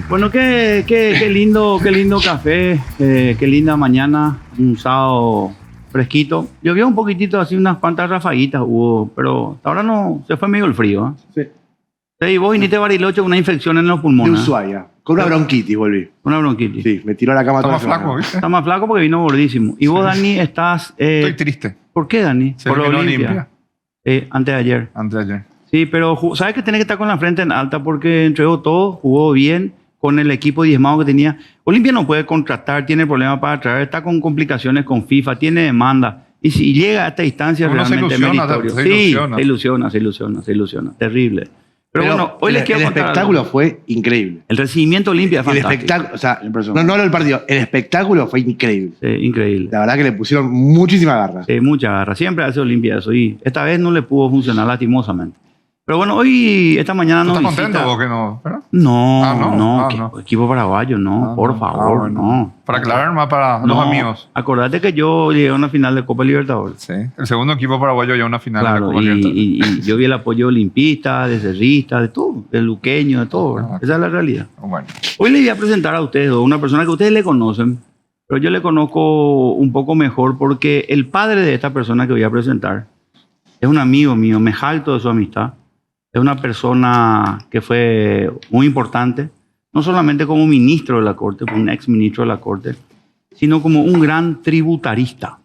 Bueno, qué lindo café, qué linda mañana, un sábado fresquito. Llovió un poquitito, así unas cuantas rafaguitas hubo, pero hasta ahora no, se fue medio el frío. Sí. Sí, vos viniste a Bariloche con una infección en los De pulmones. Ushuaia. Con una bronquitis volví. Una bronquitis. Sí, me tiró a la cama Está toda más la semana. flaco, ¿viste? Está más flaco porque vino gordísimo. Y vos, Dani, estás... Estoy triste. ¿Por qué, Dani? Se Por la eliminó Olimpia. Antes de ayer. Antes de ayer. Sí, pero ¿sabes que tenés que estar con la frente en alta? Porque entregó todo, jugó bien con el equipo diezmado que tenía. Olimpia no puede contratar, tiene problemas para traer, está con complicaciones con FIFA, tiene demanda. Y si llega a esta instancia Uno se realmente ilusiona, meritorio. se Sí, ilusiona. se ilusiona. Terrible. Pero bueno, hoy les quiero el contar espectáculo algo. fue increíble. El recibimiento Olimpia es El fantástico. espectáculo, o sea, Impresionante. no el partido, el espectáculo fue increíble. Sí, increíble. La verdad que le pusieron muchísima garra. Sí, mucha garra. Siempre hace Olimpia eso. Y esta vez no le pudo funcionar lastimosamente. Pero bueno, hoy, esta mañana ¿Tú nos estás visita... contento o que no? ¿Verdad? No, Ah, no. no, Ah, que- no. equipo paraguayo, no, Ah, por no. favor, Ah, bueno. no. Para aclarar más para los No, amigos. Acordate que yo llegué a una final de Copa Libertadores. Sí. El segundo equipo paraguayo ya una final de la Claro, Copa Libertadores. y yo vi el apoyo olimpista, de cerrista, de todo, de luqueño, de todo. ¿verdad? Ah, Esa es la realidad. Bueno. Hoy le voy a presentar a ustedes dos, una persona que ustedes le conocen, pero yo le conozco un poco mejor porque el padre de esta persona que voy a presentar es un amigo mío, me jacto de su amistad. Es una persona que fue muy importante, no solamente como ministro de la Corte, un ex ministro de la Corte, sino como un gran tributarista.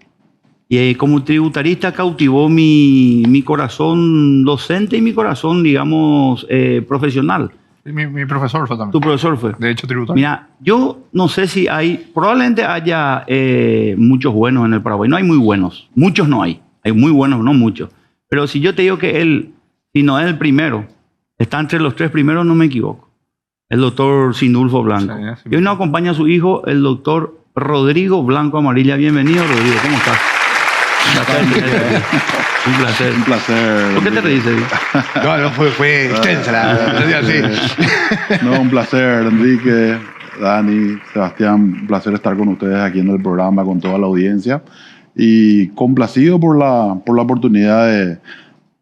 Y como tributarista cautivó mi corazón docente y mi corazón, digamos, profesional. Y mi profesor fue también. Tu profesor fue. De hecho, tributario. Mira, yo no sé si hay, probablemente haya muchos buenos en el Paraguay. No hay muy buenos, muchos no hay. Hay muy buenos, no muchos. Pero si yo te digo que él, si no es el primero, está entre los tres primeros, no me equivoco. El doctor Sindulfo Blanco. Sí, sí. Y hoy nos acompaña a su hijo, el doctor Rodrigo Blanco Amarilla. Bienvenido, Rodrigo. ¿Cómo estás? Un placer. Un placer. ¿Por qué te reís, Eddie? No, fue extensa la sí. No, un placer, Enrique, Dani, Sebastián. Un placer estar con ustedes aquí en el programa, con toda la audiencia. Y complacido por la oportunidad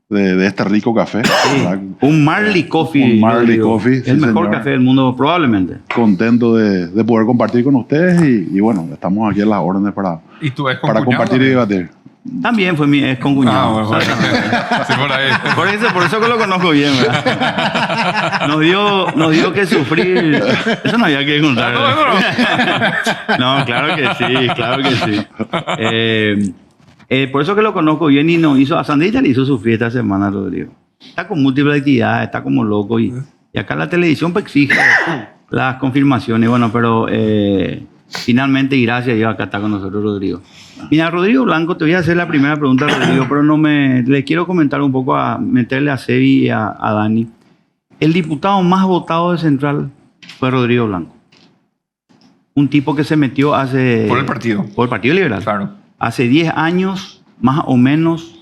de este rico café. ¿Verdad? Un Marley Coffee. Un Marley Rodrigo. Coffee, El sí, mejor señor. café del mundo, probablemente. Contento de poder compartir con ustedes y bueno, estamos aquí a las órdenes ¿Y tú es para compartir y debatir. También fue mi ex concuñado. Ah, bueno, ¿sabes? sí, por ahí. Por eso que lo conozco bien, ¿verdad? Nos dio que sufrir. Eso no había que contar. No, claro que sí. Por eso que lo conozco bien y nos hizo, a Sandrita le hizo sufrir esta semana, Rodrigo. Está con múltiples actividades, está como loco y acá la televisión pues, exige las confirmaciones. Bueno, pero finalmente, y gracias a Dios, acá está con nosotros Rodrigo. Mira, Rodrigo Blanco, te voy a hacer la primera pregunta, Rodrigo, pero le quiero comentar un poco, meterle a Sebi y a Dani. El diputado más votado de Central fue Rodrigo Blanco. Un tipo que se metió hace... Por el partido. Por el Partido Liberal. Claro. Hace 10 años, más o menos,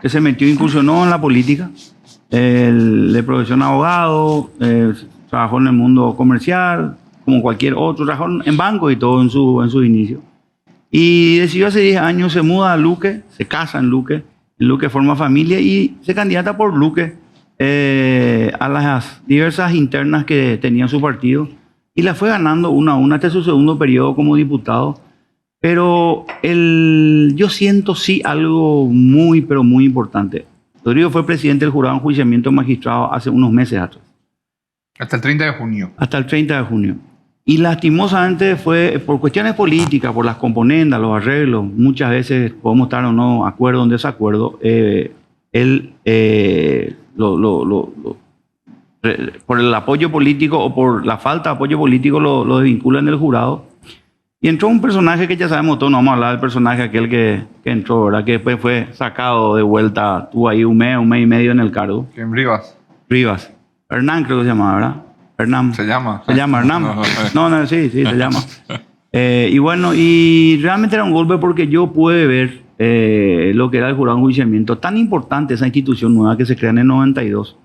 que se metió, incursionó en la política. De profesión abogado, trabajó en el mundo comercial, como cualquier otro, trabajó en banco y todo en su inicio. Y decidió hace 10 años, se muda a Luque, se casa en Luque forma familia y se candidata por Luque a las diversas internas que tenía su partido y la fue ganando una a una. Este es su segundo periodo como diputado. Pero yo siento sí algo muy, pero muy importante. Rodrigo fue presidente del jurado de enjuiciamiento de magistrados hace unos meses atrás. Hasta el 30 de junio. Hasta el 30 de junio. Y lastimosamente fue por cuestiones políticas, por las componendas, los arreglos. Muchas veces podemos estar o no de acuerdo o en desacuerdo. Él por el apoyo político o por la falta de apoyo político lo desvinculan del jurado. Y entró un personaje que ya sabemos todos, no vamos a hablar del personaje aquel que entró, ¿verdad? Que después fue sacado de vuelta, tuvo ahí un mes y medio en el cargo. ¿Quién Rivas? Rivas. Hernán creo que se llamaba, ¿verdad? Hernán. ¿Se llama? Se llama Hernán. No, sí, se llama. Y bueno, y realmente era un golpe porque yo pude ver lo que era el jurado de enjuiciamiento. Tan importante esa institución nueva que se crea en el 92,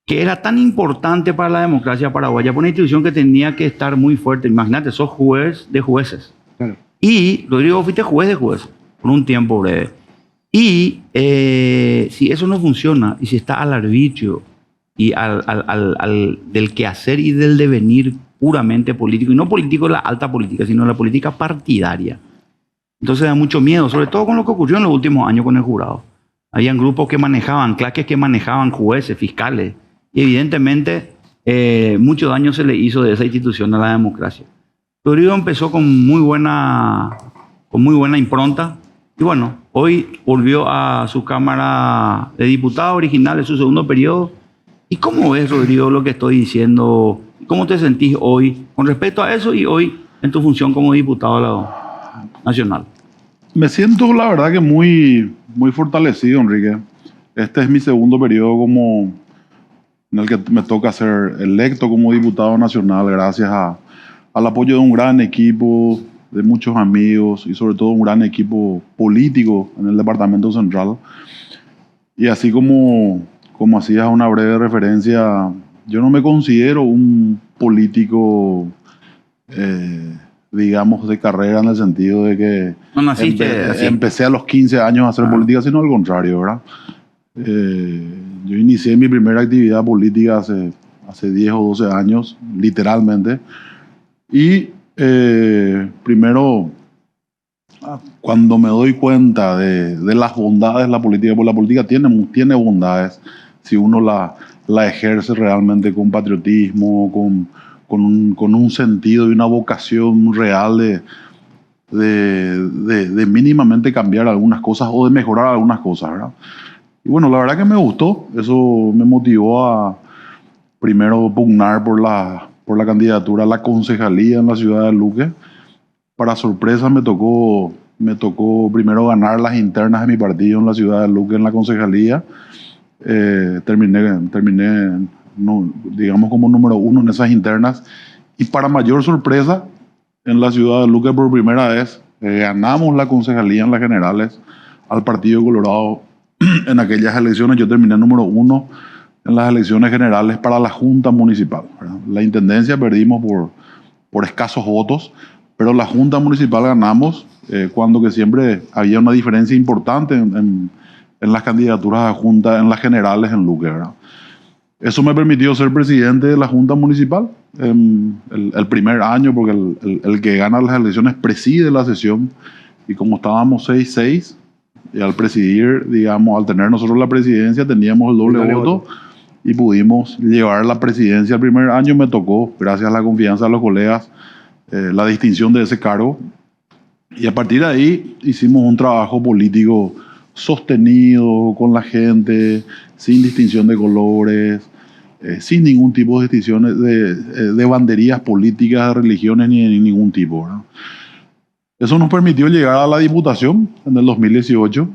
que era tan importante para la democracia paraguaya, por una institución que tenía que estar muy fuerte. Imagínate, sos juez de jueces. Claro. Y, Rodrigo, fuiste juez de jueces por un tiempo breve. Y si eso no funciona, y si está al arbitrio y del quehacer y del devenir puramente político, y no político de la alta política, sino la política partidaria, entonces da mucho miedo, sobre todo con lo que ocurrió en los últimos años con el jurado. Habían grupos que manejaban, claques que manejaban jueces, fiscales, y evidentemente mucho daño se le hizo de esa institución a la democracia. Rodrigo empezó con muy buena impronta, y bueno, hoy volvió a su Cámara de Diputados original en su segundo periodo. ¿Y cómo ves, Rodrigo, lo que estoy diciendo? ¿Cómo te sentís hoy con respecto a eso y hoy en tu función como diputado nacional? Me siento, la verdad, que muy, muy fortalecido, Enrique. Este es mi segundo periodo en el que me toca ser electo como diputado nacional, gracias al apoyo de un gran equipo, de muchos amigos y sobre todo un gran equipo político en el Departamento Central. Y así como hacías una breve referencia, yo no me considero un político, digamos, de carrera, en el sentido de que No naciste así. empecé a los 15 años a hacer política, sino al contrario, ¿verdad? Yo inicié mi primera actividad política hace 10 o 12 años, literalmente. Y primero, cuando me doy cuenta de las bondades de la política, pues la política tiene bondades si uno la ejerce realmente con patriotismo, con un sentido y una vocación real de mínimamente cambiar algunas cosas o de mejorar algunas cosas, ¿verdad? Y bueno, la verdad que me gustó, eso me motivó a primero pugnar por la candidatura a la concejalía en la ciudad de Luque. Para sorpresa me tocó primero ganar las internas de mi partido en la ciudad de Luque en la concejalía. Terminé digamos como número 1 en esas internas, y para mayor sorpresa en la ciudad de Luque por primera vez ganamos la concejalía en las generales al Partido Colorado. En aquellas elecciones yo terminé número 1 en las elecciones generales para la Junta Municipal, ¿verdad? La Intendencia perdimos por escasos votos, pero la Junta Municipal ganamos, cuando que siempre había una diferencia importante en las candidaturas a Junta, en las generales en Luque, ¿verdad? Eso me permitió ser presidente de la Junta Municipal el primer año, porque el que gana las elecciones preside la sesión, y como estábamos 6-6, y al presidir, digamos, al tener nosotros la presidencia, teníamos el doble voto y pudimos llevar la presidencia el primer año. Me tocó, gracias a la confianza de los colegas, la distinción de ese cargo, y a partir de ahí hicimos un trabajo político sostenido con la gente, sin distinción de colores, sin ningún tipo de distinciones de banderías políticas, de religiones, ni de ningún tipo, ¿verdad? Eso nos permitió llegar a la Diputación en el 2018,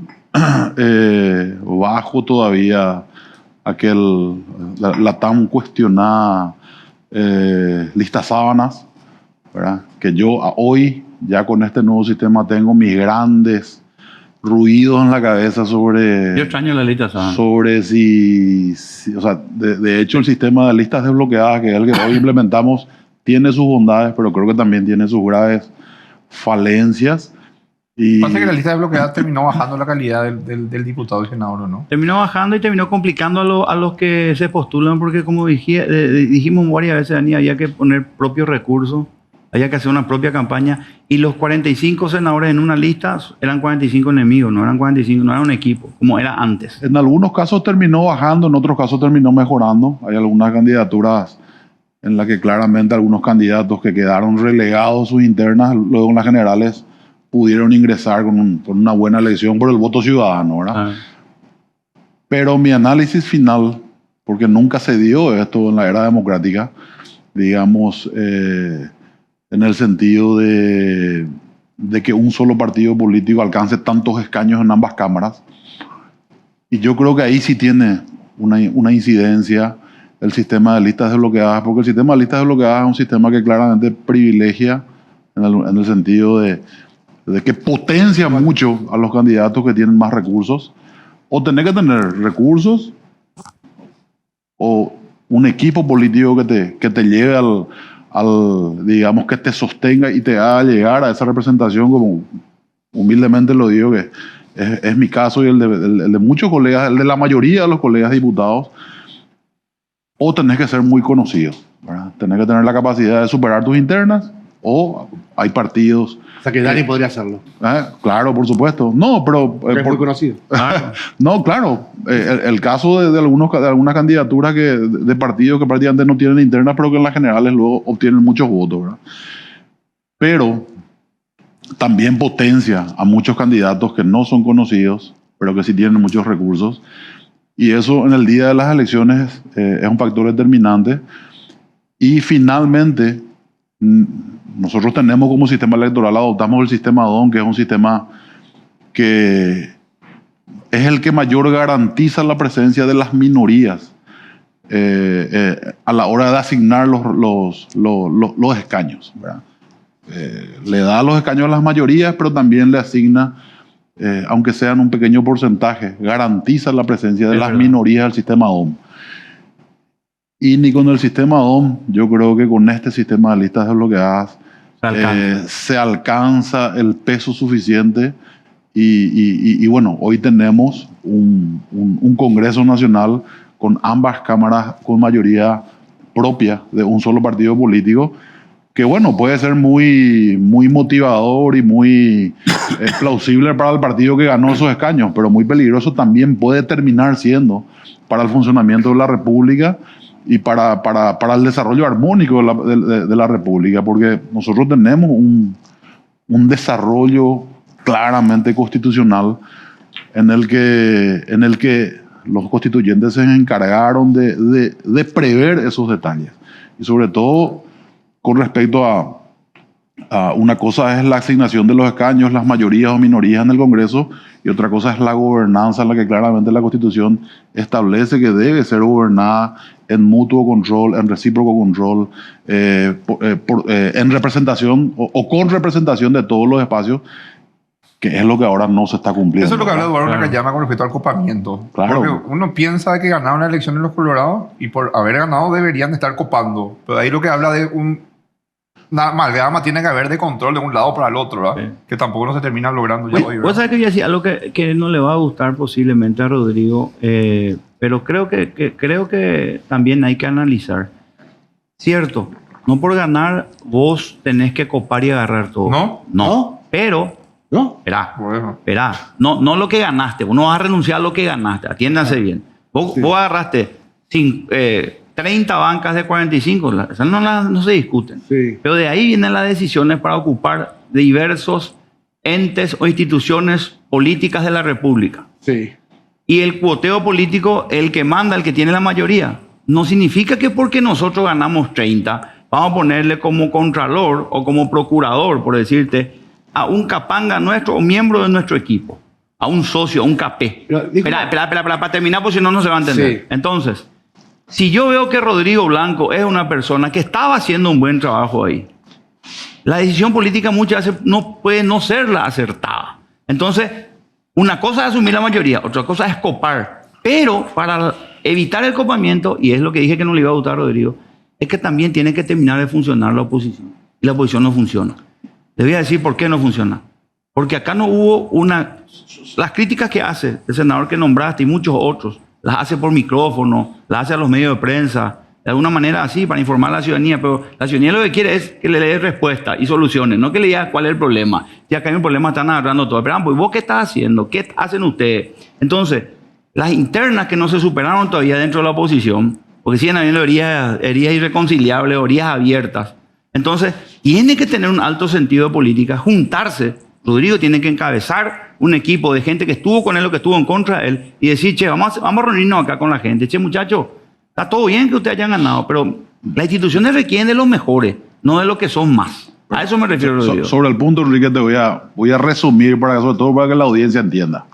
bajo todavía la tan cuestionada lista sábanas, ¿verdad? Que yo hoy, ya con este nuevo sistema, tengo mis grandes ruidos en la cabeza sobre... Yo extraño la lista sábana. Sobre si o sea, de hecho el sistema de listas desbloqueadas, que es el que hoy implementamos, tiene sus bondades, pero creo que también tiene sus graves falencias. Y Pasa que la lista de bloqueadas terminó bajando la calidad del diputado y senador, ¿no? Terminó bajando y terminó complicando a los que se postulan, porque como dijimos varias veces, Dani, había que poner propios recursos, había que hacer una propia campaña, y los 45 senadores en una lista eran 45 enemigos, no eran 45, no era un equipo, como era antes. en algunos casos terminó bajando, en otros casos terminó mejorando. Hay algunas candidaturas en las que claramente algunos candidatos que quedaron relegados sus internas, luego en las generales pudieron ingresar con una buena elección por el voto ciudadano, ¿verdad? Ah. Pero mi análisis final porque nunca se dio esto en la era democrática, digamos, en el sentido de que un solo partido político alcance tantos escaños en ambas cámaras. Y yo creo que ahí sí tiene una incidencia el sistema de listas desbloqueadas, porque el sistema de listas desbloqueadas es un sistema que claramente privilegia en el sentido de que potencia mucho a los candidatos que tienen más recursos, o tener que tener recursos o un equipo político que te lleve digamos, que te sostenga y te haga llegar a esa representación, como humildemente lo digo, que es mi caso y el de muchos colegas, el de la mayoría de los colegas diputados. O tenés que ser muy conocido, ¿verdad? Tenés que tener la capacidad de superar tus internas, o hay partidos... O sea que Dani podría hacerlo. Claro, por supuesto. No, pero... Es muy conocido. No, claro. El caso de algunas candidaturas de partidos que prácticamente no tienen internas, pero que en las generales luego obtienen muchos votos, ¿verdad? Pero también potencia a muchos candidatos que no son conocidos, pero que sí tienen muchos recursos. Y eso en el día de las elecciones es un factor determinante. Y finalmente, nosotros tenemos como sistema electoral, adoptamos el sistema DON, que es un sistema que es el que mayor garantiza la presencia de las minorías a la hora de asignar los escaños, ¿verdad? Le da los escaños a las mayorías, pero también le asigna, aunque sean un pequeño porcentaje, garantiza la presencia de las minorías del sistema DOM. Y ni con el sistema DOM, yo creo que con este sistema de listas desbloqueadas se alcanza el peso suficiente. Y bueno, hoy tenemos un Congreso Nacional con ambas cámaras con mayoría propia de un solo partido político, que bueno, puede ser muy motivador y muy plausible para el partido que ganó esos escaños, pero muy peligroso también puede terminar siendo para el funcionamiento de la República y para el desarrollo armónico de la República, porque nosotros tenemos un desarrollo claramente constitucional en el que los constituyentes se encargaron de prever esos detalles, y sobre todo con respecto a una cosa es la asignación de los escaños, las mayorías o minorías en el Congreso, y otra cosa es la gobernanza, en la que claramente la Constitución establece que debe ser gobernada en mutuo control, en recíproco control, en representación o con representación de todos los espacios, que es lo que ahora no se está cumpliendo. Eso es lo que habla Eduardo Nakayama con respecto al copamiento. Claro. Porque uno piensa que ganaron la elección en los Colorados y por haber ganado deberían estar copando. Pero ahí lo que habla de una amalgama tiene que haber de control de un lado para el otro, ¿verdad? Sí. Que tampoco no se termina logrando ya hoy, ¿verdad? Vos sabés que voy a decir algo que no le va a gustar posiblemente a Rodrigo, pero creo que también hay que analizar. Cierto, no por ganar vos tenés que copar y agarrar todo. No. Pero... ¿No? Esperá. No lo que ganaste. Vos no vas a renunciar a lo que ganaste. Atiéndase bien. Vos agarraste 30 bancas de 45. Esas no se discuten. Sí. Pero de ahí vienen las decisiones para ocupar diversos entes o instituciones políticas de la República. Sí. Y el cuoteo político, el que manda, el que tiene la mayoría, no significa que porque nosotros ganamos 30, vamos a ponerle como contralor o como procurador, por decirte, a un capanga nuestro o miembro de nuestro equipo, a un socio, a un capé. Espera, para terminar, porque si no, no se va a entender. Sí. Entonces, si yo veo que Rodrigo Blanco es una persona que estaba haciendo un buen trabajo ahí, la decisión política muchas veces no puede no ser la acertada. Entonces, una cosa es asumir la mayoría, otra cosa es copar. Pero para evitar el copamiento, y es lo que dije que no le iba a gustar a Rodrigo, es que también tiene que terminar de funcionar la oposición. Y la oposición no funciona. Le voy a decir por qué no funciona. Porque acá no hubo las críticas que hace el senador que nombraste y muchos otros, las hace por micrófono, las hace a los medios de prensa, de alguna manera así, para informar a la ciudadanía, pero la ciudadanía lo que quiere es que le dé respuesta y soluciones, no que le diga cuál es el problema. Si acá hay un problema, están agarrando todo. Pero pues, ¿vos qué estás haciendo? ¿Qué hacen ustedes? Entonces, las internas que no se superaron todavía dentro de la oposición, porque siguen habiendo heridas irreconciliables, heridas abiertas. Entonces, tiene que tener un alto sentido de política, juntarse. Rodrigo tiene que encabezar un equipo de gente que estuvo con él o que estuvo en contra de él y decir, che, vamos a reunirnos acá con la gente. Che, muchachos, Está todo bien que ustedes hayan ganado, pero las instituciones requieren de los mejores, no de los que son más. A eso me refiero, Rodrigo. Sobre el punto, Enrique, te voy a resumir, sobre todo para que la audiencia entienda.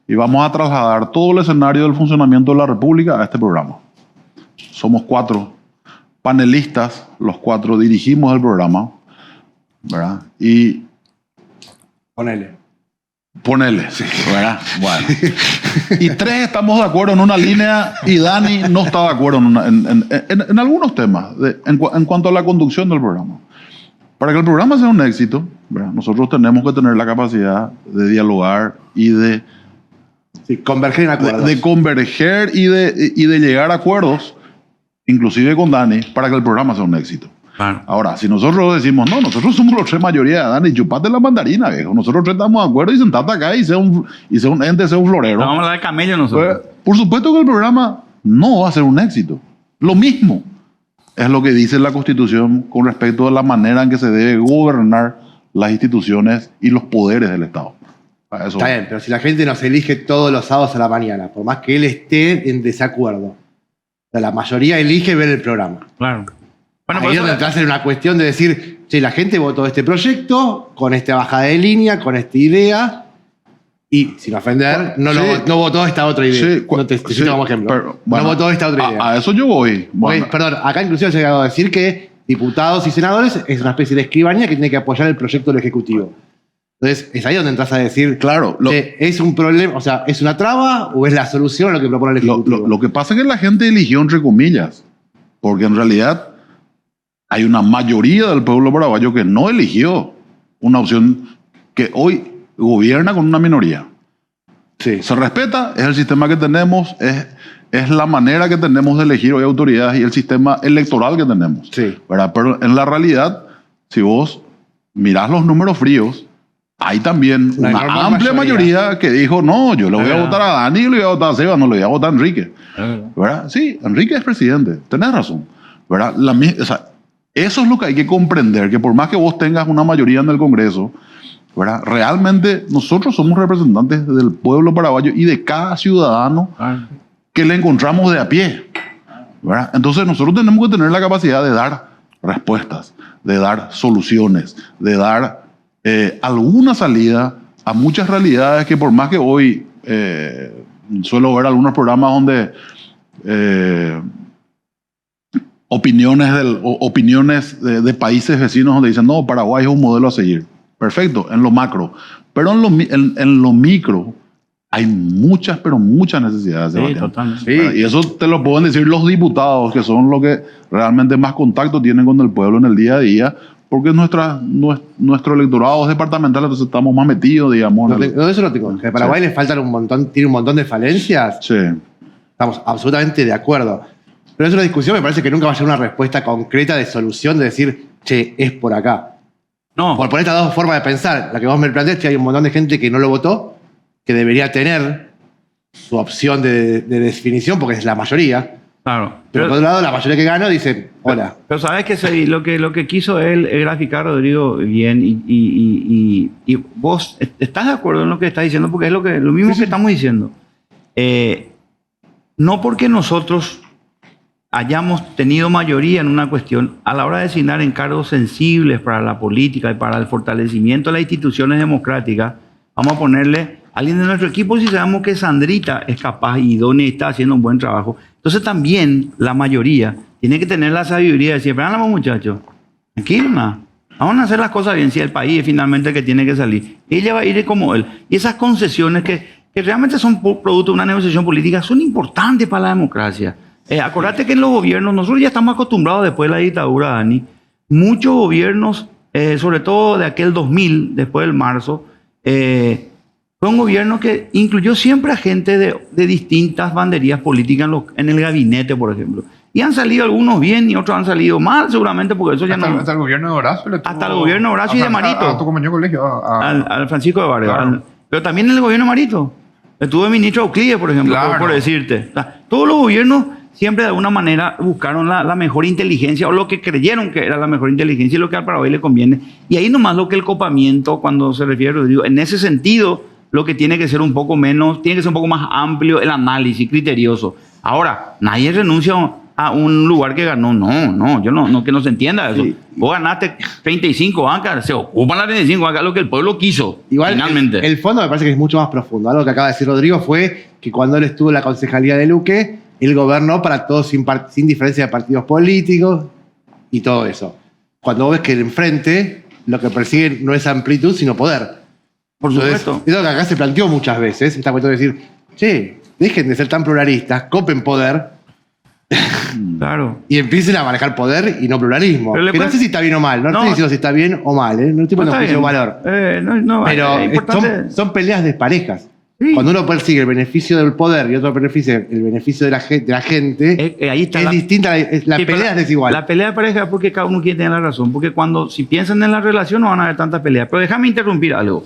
Y vamos a trasladar todo el escenario del funcionamiento de la República a este programa. Somos 4 panelistas, los 4 dirigimos el programa, ¿verdad? Y Ponele, sí, ¿verdad? Bueno. Y 3 estamos de acuerdo en una línea y Dani no está de acuerdo en algunos temas en cuanto a la conducción del programa. Para que el programa sea un éxito, ¿verdad? Nosotros tenemos que tener la capacidad de dialogar y de converger en acuerdos. De converger y de llegar a acuerdos, inclusive con Dani, para que el programa sea un éxito. Claro. Ahora, si nosotros decimos, no, nosotros somos los 3 mayoría, Dani, chupate la mandarina, viejo. Nosotros 3 estamos de acuerdo y sentate acá y sea un ente, sea un florero. Vamos a hablar de camello nosotros. Pues, por supuesto que el programa no va a ser un éxito. Lo mismo es lo que dice la Constitución con respecto a la manera en que se debe gobernar las instituciones y los poderes del Estado. Eso. Está bien, pero si la gente nos elige todos los sábados a la mañana, por más que él esté en desacuerdo, o sea, la mayoría elige ver el programa. Claro. Bueno, Ahí es donde entra a ser una cuestión de decir, che, la gente votó este proyecto con esta bajada de línea, con esta idea, y sin ofender, no votó esta otra idea. Sí, no te cito como ejemplo. Pero, bueno, no votó esta otra idea. A eso yo voy. Bueno, Perdón, acá inclusive se ha llegado a decir que diputados y senadores es una especie de escribanía que tiene que apoyar el proyecto del Ejecutivo. Entonces, es ahí donde entras a decir, claro, ¿es un problema, o sea, es una traba o es la solución a lo que propone el Ejecutivo? Lo que pasa es que la gente eligió entre comillas, porque en realidad hay una mayoría del pueblo paraguayo que no eligió una opción que hoy gobierna con una minoría. Sí. Se respeta, es el sistema que tenemos, es la manera que tenemos de elegir hoy autoridades y el sistema electoral que tenemos. Sí. ¿Verdad? Pero en la realidad, si vos mirás los números fríos, hay también una amplia mayoría que dijo, no, yo le voy a votar a Dani, le voy a votar a Seba, no le voy a votar a Enrique. ¿Verdad? Sí, Enrique es presidente, tenés razón. ¿Verdad? O sea, eso es lo que hay que comprender, que por más que vos tengas una mayoría en el Congreso, ¿verdad? Realmente nosotros somos representantes del pueblo paraguayo y de cada ciudadano que le encontramos de a pie, ¿verdad? Entonces nosotros tenemos que tener la capacidad de dar respuestas, de dar soluciones, de dar alguna salida a muchas realidades que por más que hoy suelo ver algunos programas donde opiniones de países vecinos donde dicen, no, Paraguay es un modelo a seguir. Perfecto, en lo macro. Pero en lo micro hay muchas, pero muchas necesidades. Sí, Sebastián. totalmente. Sí. Y eso te lo pueden decir los diputados, que son los que realmente más contacto tienen con el pueblo en el día a día, porque nuestro electorado es departamental, entonces estamos más metidos, digamos. Eso lo tengo. Que a Paraguay le faltan tiene un montón de falencias. Sí. Estamos absolutamente de acuerdo. Pero es una discusión, me parece que nunca va a ser una respuesta concreta de solución, de decir, che, es por acá. No. Por estas 2 formas de pensar. La que vos me planteaste, hay un montón de gente que no lo votó, que debería tener su opción de definición, porque es la mayoría. Claro. Pero por otro lado, la mayoría que gana dice, hola. Pero sabes que lo que quiso él es graficar, Rodrigo, bien, y vos estás de acuerdo en lo que estás diciendo, porque es lo mismo que estamos diciendo. No porque nosotros hayamos tenido mayoría en una cuestión, a la hora de designar encargos sensibles para la política y para el fortalecimiento de las instituciones democráticas, vamos a ponerle a alguien de nuestro equipo si sabemos que Sandrita es capaz y idónea y está haciendo un buen trabajo. Entonces también la mayoría tiene que tener la sabiduría de decir, espérame muchachos, tranquilo, vamos a hacer las cosas bien, si el país es finalmente el que tiene que salir. Ella va a ir como él. Y esas concesiones que realmente son producto de una negociación política son importantes para la democracia. Acordate que en los gobiernos, nosotros ya estamos acostumbrados después de la dictadura, Dani, muchos gobiernos, sobre todo de aquel 2000, después del marzo, fue un gobierno que incluyó siempre a gente de distintas banderías políticas en el gabinete, por ejemplo. Y han salido algunos bien y otros han salido mal, seguramente, porque eso ya no... Hasta el gobierno de Horacio. Hasta el gobierno de Horacio y de Marito. A tu compañero de colegio. Al Francisco de Vargas. Claro. Pero también en el gobierno de Marito. Estuvo el ministro Euclides, por ejemplo, Claro. por decirte. O sea, todos los gobiernos siempre de alguna manera buscaron la mejor inteligencia o lo que creyeron que era la mejor inteligencia y lo que al Paraguay le conviene. Y ahí nomás lo que el copamiento, cuando se refiere a Rodrigo, en ese sentido, lo que tiene que ser un poco menos, tiene que ser un poco más amplio el análisis criterioso. Ahora, nadie renuncia a un lugar que ganó. No, yo no que no se entienda eso. Sí. Vos ganaste 35 bancas, se ocupan las 35 bancas, lo que el pueblo quiso. Igual, finalmente. el fondo me parece que es mucho más profundo. Algo que acaba de decir Rodrigo fue que cuando él estuvo en la concejalía de Luque, él gobernó para todos sin diferencia de partidos políticos y todo eso. Cuando vos ves que el enfrente lo que persigue no es amplitud, sino poder. Por Entonces, supuesto. es lo que acá se planteó muchas veces, esta cuestión de decir, che, dejen de ser tan pluralistas, copen poder Claro. y empiecen a manejar poder y no pluralismo. Pero le Que no cuen- sé si está bien o mal, no No. estoy diciendo si está bien o mal, no estoy poniendo Está juicio bien. valor. Pero es importante. son peleas desparejas. Sí. Cuando uno persigue el beneficio del poder y otro persigue el beneficio de la gente, Ahí está es distinta, la Sí, pelea pero es desigual. La pelea de pareja es porque cada uno quiere tener la razón. Porque si piensan en la relación no van a haber tantas peleas. Pero déjame interrumpir algo.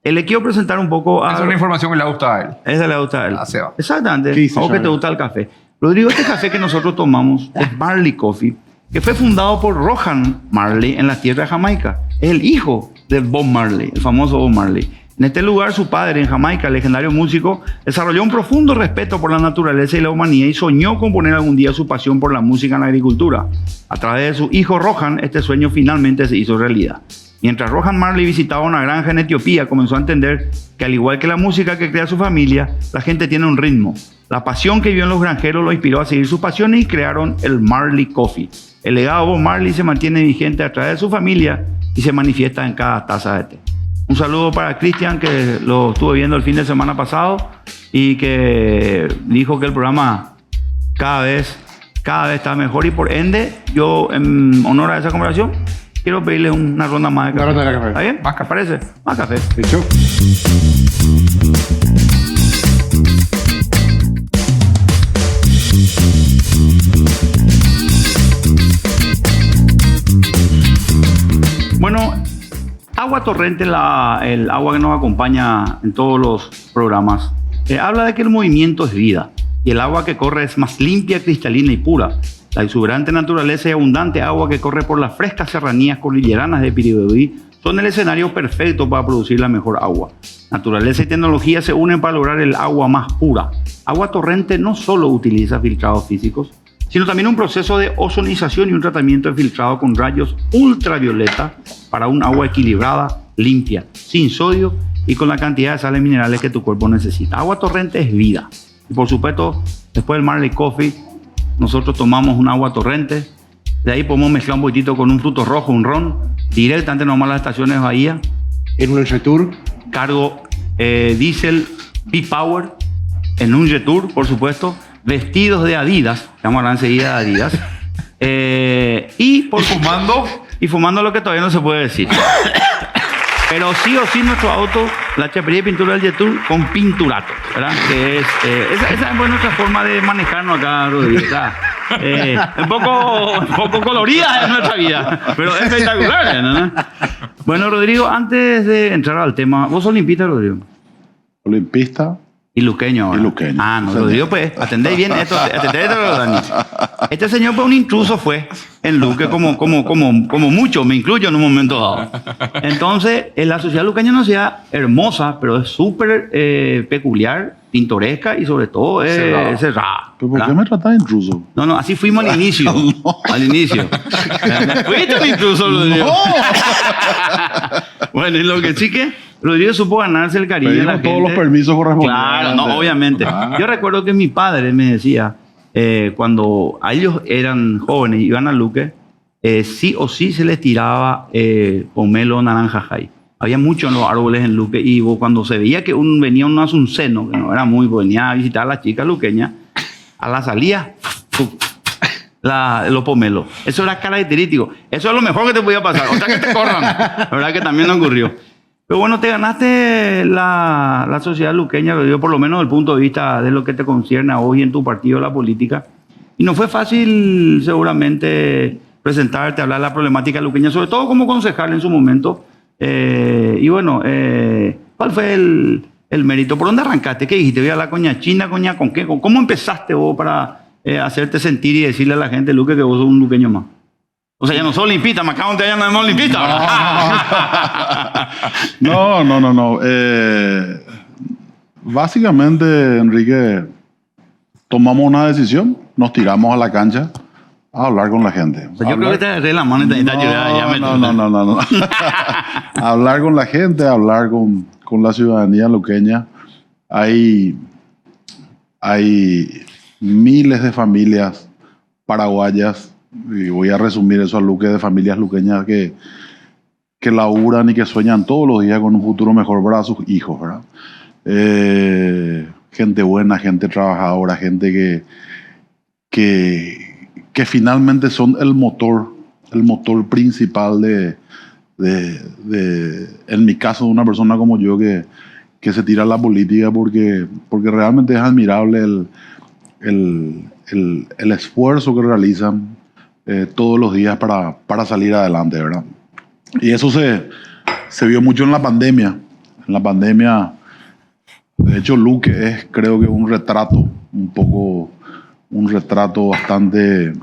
Le quiero presentar un poco a... Esa es una información que le gusta a él. Esa le gusta a él. A Seba. Exactamente. ¿Qué dice O que Johnny? te gusta el café. Rodrigo, este café que nosotros tomamos es Marley Coffee, que fue fundado por Rohan Marley en las tierras de Jamaica. Es el hijo de Bob Marley, el famoso Bob Marley. En este lugar, su padre en Jamaica, el legendario músico, desarrolló un profundo respeto por la naturaleza y la humanidad y soñó con poner algún día su pasión por la música en la agricultura. A través de su hijo Rohan, este sueño finalmente se hizo realidad. Mientras Rohan Marley visitaba una granja en Etiopía, comenzó a entender que al igual que la música que crea su familia, la gente tiene un ritmo. La pasión que vio en los granjeros lo inspiró a seguir sus pasiones y crearon el Marley Coffee. El legado de Bob Marley se mantiene vigente a través de su familia y se manifiesta en cada taza de té. Un saludo para Cristian, que lo estuve viendo el fin de semana pasado y que dijo que el programa cada vez está mejor y por ende, yo en honor a esa conversación, quiero pedirle una ronda más de café. Una ronda de café. ¿Está bien? Más café. ¿Parece? Más café. ¿Hecho? Bueno, Agua Torrente, el agua que nos acompaña en todos los programas, habla de que el movimiento es vida y el agua que corre es más limpia, cristalina y pura. La exuberante naturaleza y abundante agua que corre por las frescas serranías cordilleranas de Piribebuy son el escenario perfecto para producir la mejor agua. Naturaleza y tecnología se unen para lograr el agua más pura. Agua Torrente no solo utiliza filtrados físicos, sino también un proceso de ozonización y un tratamiento de filtrado con rayos ultravioleta para un agua equilibrada, limpia, sin sodio y con la cantidad de sales minerales que tu cuerpo necesita. Agua Torrente es vida. Y por supuesto, después del Marley Coffee, nosotros tomamos un agua torrente. De ahí podemos mezclar un poquitito con un fruto rojo, un ron, directamente nomás a las estaciones Bahía. En un Jetour. Cargo diésel B-Power en un Jetour, por supuesto. Vestidos de Adidas. Vamos a hablar enseguida de Adidas. Y fumando lo que todavía no se puede decir. Pero sí o sí nuestro auto, la chapería de pintura del Jetour con pinturato, ¿verdad? Que es, esa es nuestra forma de manejarnos acá, Rodrigo. O sea, un poco colorida es nuestra vida, pero espectacular, ¿no? Bueno, Rodrigo, antes de entrar al tema, ¿vos sos olimpista, Rodrigo? Olimpista. Y luqueño ahora. Y luqueño. Ah, no, Rodrigo, pues, atendéis bien esto, Dani. Este señor, pues, un intruso fue en Luque, como mucho, me incluyo en un momento dado. Entonces, la sociedad luqueña es una ciudad hermosa, pero es súper peculiar, pintoresca y sobre todo cerrada. ¿Pero por ¿verdad? qué me tratás de intruso? No, así fuimos al inicio. Al inicio. Fuiste un intruso, Rodrigo. Bueno, y lo que sí que Rodrigo supo ganarse el cariño de la Pedimos gente. todos los permisos correspondientes. Claro, no, obviamente. Ah. Yo recuerdo que mi padre me decía, cuando a ellos eran jóvenes y iban a Luque, sí o sí se les tiraba pomelo naranja jai. Había muchos en los árboles en Luque y cuando se veía que venía un asunceno, que no era muy, venía a visitar a las chicas luqueñas, a la salida, los pomelos. Eso era característico. Eso es lo mejor que te podía pasar. O sea, que te corran. La verdad que también no ocurrió. Pero bueno, te ganaste la sociedad luqueña, lo digo por lo menos desde el punto de vista de lo que te concierne a hoy en tu partido, la política. Y no fue fácil, seguramente, presentarte, hablar de la problemática luqueña, sobre todo como concejal en su momento. Y bueno, ¿cuál fue el mérito? ¿Por dónde arrancaste? ¿Qué dijiste? ¿Voy a la coña china, coña con qué? ¿Cómo empezaste vos para hacerte sentir y decirle a la gente, Luque, que vos sos un luqueño más? O sea, ya no soy olimpista, me acabo de ya no es olimpista. No. Básicamente, Enrique, tomamos una decisión, nos tiramos a la cancha a hablar con la gente. O sea, yo creo que te agarré la mano y te ayudé. No. Hablar con la gente, hablar con la ciudadanía luqueña. Hay miles de familias paraguayas, y voy a resumir eso a Luque, de familias luqueñas que laburan y que sueñan todos los días con un futuro mejor para sus hijos, ¿verdad? Gente buena, gente trabajadora, gente que finalmente son el motor principal en mi caso, de una persona como yo que se tira a la política porque realmente es admirable el esfuerzo que realizan todos los días para salir adelante, ¿verdad? Y eso se vio mucho en la pandemia. En la pandemia, de hecho, Luque es, creo que, un retrato bastante,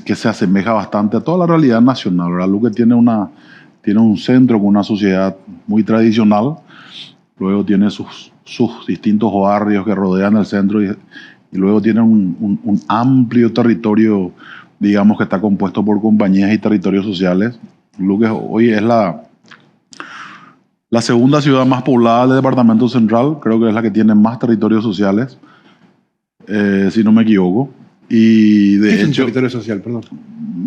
que se asemeja bastante a toda la realidad nacional, ¿verdad? Luque tiene un centro con una sociedad muy tradicional, luego tiene sus distintos barrios que rodean el centro y luego tiene un amplio territorio, digamos, que está compuesto por compañías y territorios sociales. Luque hoy es la segunda ciudad más poblada del departamento central, creo que es la que tiene más territorios sociales, si no me equivoco. Y de ¿Qué es un hecho, territorio social? Perdón.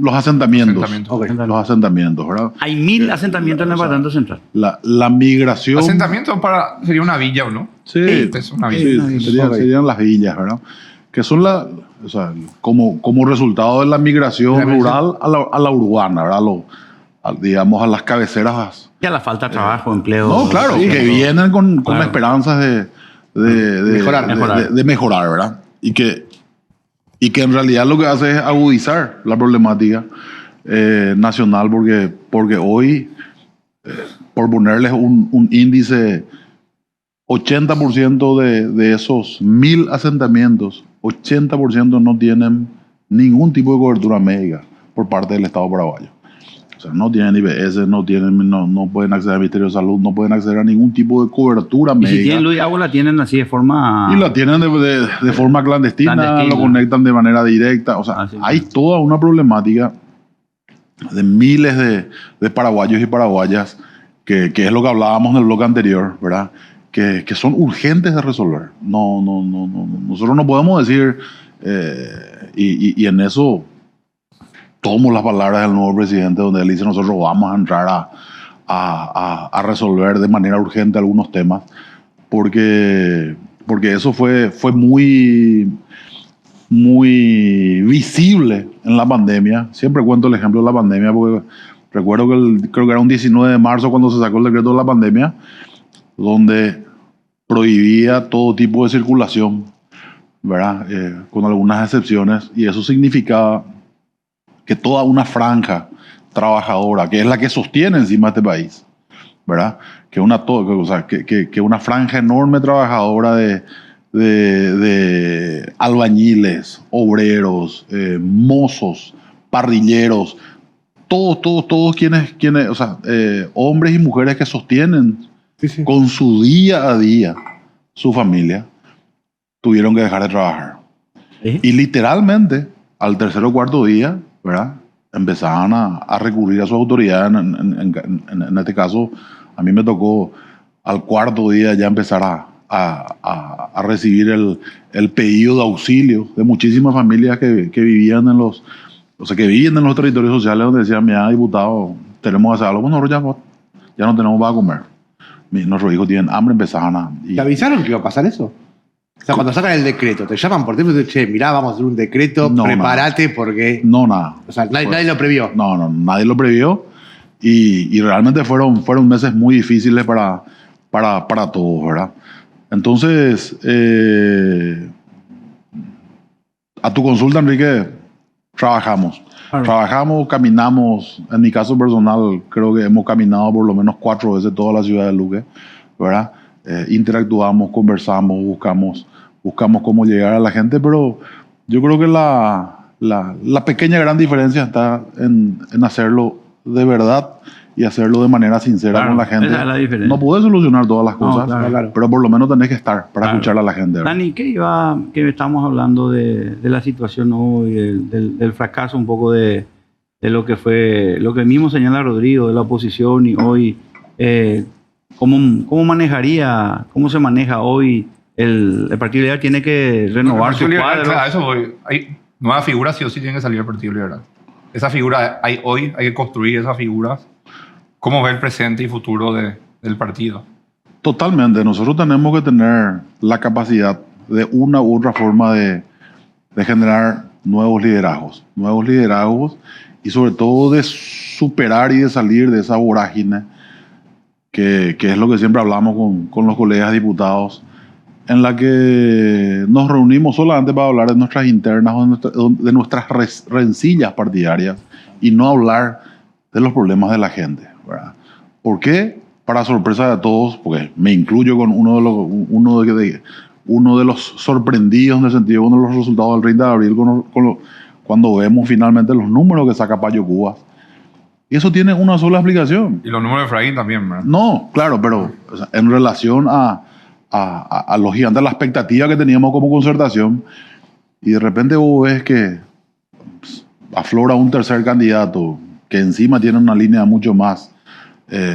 los asentamientos. Ok. Los asentamientos, ¿verdad? Hay 1000 asentamientos en el departamento central. La migración. Asentamiento sería una villa, ¿o no? Sí, Es una villa. sí, serían las villas, ¿verdad? Que son como resultado de la migración rural a la urbana, ¿verdad? Digamos, a las cabeceras. Ya la falta de trabajo, empleo. No, claro, Sí, que eso. vienen con Claro. esperanzas de mejorar, ¿verdad? Y que en realidad lo que hace es agudizar la problemática nacional, porque hoy, por ponerles un índice, 80% de esos 1000 asentamientos, 80% no tienen ningún tipo de cobertura médica por parte del Estado paraguayo. O sea, no tienen IBS, no pueden acceder al Ministerio de Salud, no pueden acceder a ningún tipo de cobertura Y médica. si tienen luz y agua, la tienen así de forma. Y la tienen de forma clandestina, lo conectan de manera directa. O sea, Sí. hay toda una problemática de miles de paraguayos y paraguayas, que es lo que hablábamos en el bloque anterior, ¿verdad? Que son urgentes de resolver. No. Nosotros no podemos decir, y en eso tomo las palabras del nuevo presidente, donde él dice: nosotros vamos a entrar a resolver de manera urgente algunos temas, porque eso fue muy, muy visible en la pandemia. Siempre cuento el ejemplo de la pandemia, porque recuerdo creo que era un 19 de marzo cuando se sacó el decreto de la pandemia, donde prohibía todo tipo de circulación, ¿verdad? Con algunas excepciones, y eso significaba que toda una franja trabajadora, que es la que sostiene encima este país, ¿verdad? Que una franja enorme trabajadora de albañiles, obreros, mozos, parrilleros, todos quienes o sea, hombres y mujeres que sostienen Sí. con su día a día su familia, tuvieron que dejar de trabajar. ¿Sí? Y literalmente, al tercer o cuarto día, ¿verdad?, empezaban a recurrir a su autoridad. En este caso, a mí me tocó al cuarto día ya empezar a recibir el pedido de auxilio de muchísimas familias que vivían que viven en los territorios sociales, donde decían: mira, diputado, tenemos que hacer algo. Nosotros ya no tenemos para comer. Nuestros hijos tienen hambre, empezaban a... ¿Te avisaron que iba a pasar eso? O sea, cuando sacan el decreto, te llaman por teléfono y te dicen: che, mirá, vamos a hacer un decreto, No, prepárate porque... No, nada. O sea, nadie lo previó. No, nadie lo previó, y realmente fueron meses muy difíciles para todos, ¿verdad? Entonces, a tu consulta, Enrique, trabajamos. Claro. Trabajamos, caminamos. En mi caso personal, creo que hemos caminado por lo menos 4 veces toda la ciudad de Luque, ¿verdad? Interactuamos, conversamos, buscamos cómo llegar a la gente, pero yo creo que la pequeña gran diferencia está en hacerlo de verdad y hacerlo de manera sincera Claro, con la gente. esa es la diferencia. No podés solucionar todas las cosas, claro. pero por lo menos tenés que estar para Claro. escuchar a la gente. ¿verdad? Dani, que estamos hablando de la situación hoy, del fracaso un poco de lo que fue, lo que mismo señala Rodrigo, de la oposición y hoy, ¿cómo se maneja hoy el Partido Liberal? Tiene que renovar su cuadro. Claro, a eso voy. Hay nuevas figuras, sí o sí tienen que salir del Partido Liberal. Esa figura hay hoy, hay que construir esas figuras. ¿Cómo ve el presente y futuro del partido? Totalmente. Nosotros tenemos que tener la capacidad de una u otra forma de generar nuevos liderazgos y sobre todo de superar y de salir de esa vorágine que es lo que siempre hablamos con los colegas diputados, en la que nos reunimos solamente para hablar de nuestras internas o de nuestras rencillas partidarias y no hablar de los problemas de la gente, ¿verdad? ¿Por qué? Para sorpresa de todos, porque me incluyo con uno de los sorprendidos en el sentido de los resultados del 30 de abril cuando vemos finalmente los números que saca Payo Cubas. Y eso tiene una sola explicación. Y los números de Efraín también, ¿verdad? No, claro, pero o sea, en relación a los gigantes, la expectativa que teníamos como Concertación, y de repente vos ves que aflora un tercer candidato que encima tiene una línea mucho más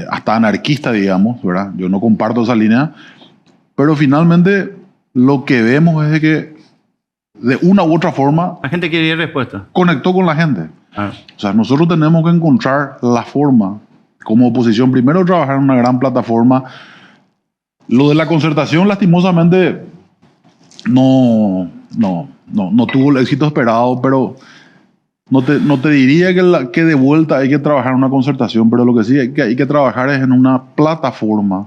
hasta anarquista, digamos, ¿verdad? Yo no comparto esa línea, pero finalmente lo que vemos es de que de una u otra forma La gente quiere respuesta. conectó con la gente. Ah. O sea, nosotros tenemos que encontrar la forma como oposición, primero trabajar en una gran plataforma. Lo de la Concertación, lastimosamente, no tuvo el éxito esperado, pero no te diría que de vuelta hay que trabajar en una Concertación, pero lo que sí hay que trabajar es en una plataforma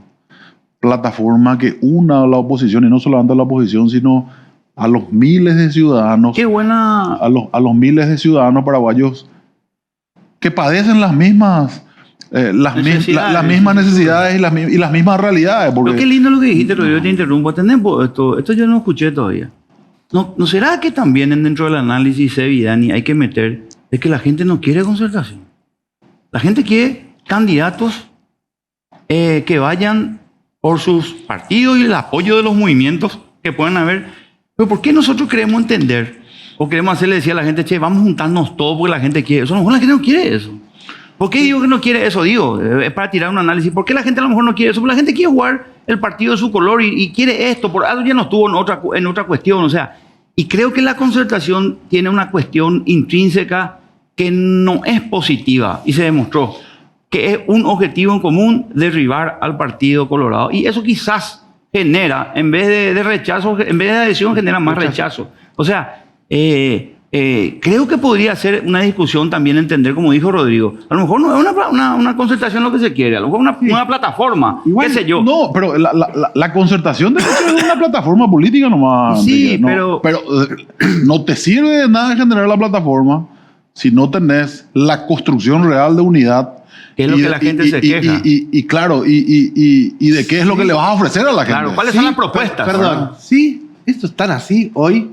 que una a la oposición, y no solamente a la oposición, sino a los miles de ciudadanos, Qué buena. a los miles de ciudadanos paraguayos que padecen las mismas mismas necesidades y las mismas realidades. Pero qué lindo lo que dijiste, Rodrigo, te interrumpo. Tenemos esto yo no escuché todavía. ¿No será que también dentro del análisis, Sebi y Dani, hay que meter de que la gente no quiere Concertación? La gente quiere candidatos que vayan por sus partidos y el apoyo de los movimientos que puedan haber. Pero ¿por qué nosotros queremos entender o queremos hacerle decir a la gente, che, vamos a juntarnos todos porque la gente quiere eso? A lo mejor la gente no quiere eso. ¿Por qué digo que no quiere eso? Es para tirar un análisis. ¿Por qué la gente a lo mejor no quiere eso? Porque la gente quiere jugar el partido de su color y quiere esto. Por algo ya no estuvo en otra cuestión. O sea, y creo que la Concertación tiene una cuestión intrínseca que no es positiva y se demostró que es un objetivo en común derribar al Partido Colorado. Y eso quizás genera, en vez de rechazo, en vez de adhesión, genera más rechazo. O sea, creo que podría ser una discusión también entender, como dijo Rodrigo, a lo mejor no es una Concertación lo que se quiere, a lo mejor una plataforma, igual, qué sé yo. No, pero la Concertación de hecho es una plataforma política nomás. Sí, Enrique, pero no te sirve de nada generar la plataforma si no tenés la construcción real de unidad. Que es lo que la gente se queja. Claro, y de qué es lo que le vas a ofrecer a la gente. Claro, ¿cuáles son las propuestas? Perdón, sí, esto es tan así hoy,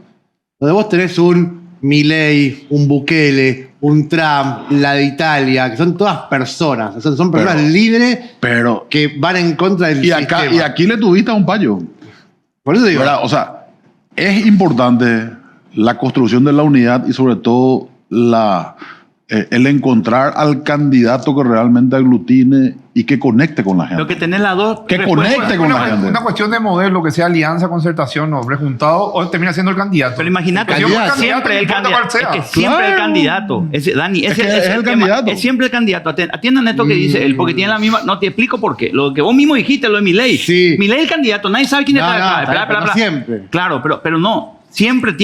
donde vos tenés un Milei, un Bukele, un Trump, la de Italia, que son todas personas, son personas líderes que van en contra del sistema. Y aquí le tuviste a un payo. Por eso digo, ¿verdad? O sea, es importante la construcción de la unidad y sobre todo el encontrar al candidato que realmente aglutine y que conecte con la gente. Lo que tenés las dos. Que conecte con la gente. Una cuestión de modelo, que sea alianza, Concertación o rejuntado, o termina siendo el candidato. Pero imagínate, siempre el candidato. Es que siempre el candidato. Dani, es el candidato. Es siempre el candidato. Atiendan esto que dice él, porque tiene la misma. No te explico por qué. Lo que vos mismo dijiste, lo de Milei. Sí. Milei el candidato, nadie sabe quién está acá. Siempre. Claro, pero no. Siempre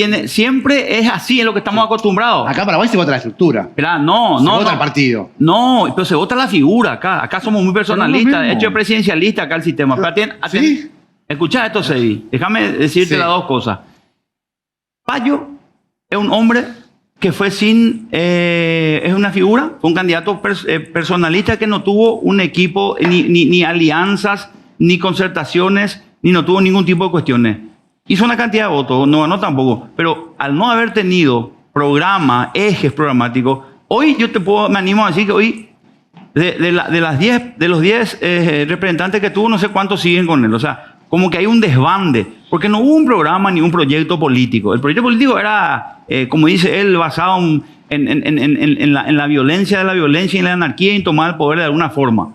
es así en lo que estamos acostumbrados. Acá para Paraguay se vota la estructura. No. Se vota el partido. No, pero se vota la figura acá. Acá somos muy personalistas. De hecho, es presidencialista acá el sistema. Pero ¿Sí? Escuchá esto, Sebi. Déjame decirte las dos cosas. Payo es un hombre que fue es una figura, fue un candidato personalista que no tuvo un equipo, ni alianzas, ni concertaciones, ni no tuvo ningún tipo de cuestiones. Hizo una cantidad de votos, no ganó tampoco, pero al no haber tenido programa, ejes programáticos, hoy me animo a decir que hoy de los 10 representantes que tuvo, no sé cuántos siguen con él. O sea, como que hay un desbande, porque no hubo un programa ni un proyecto político. El proyecto político era, como dice él, basado en la violencia de la violencia y en la anarquía y en tomar el poder de alguna forma.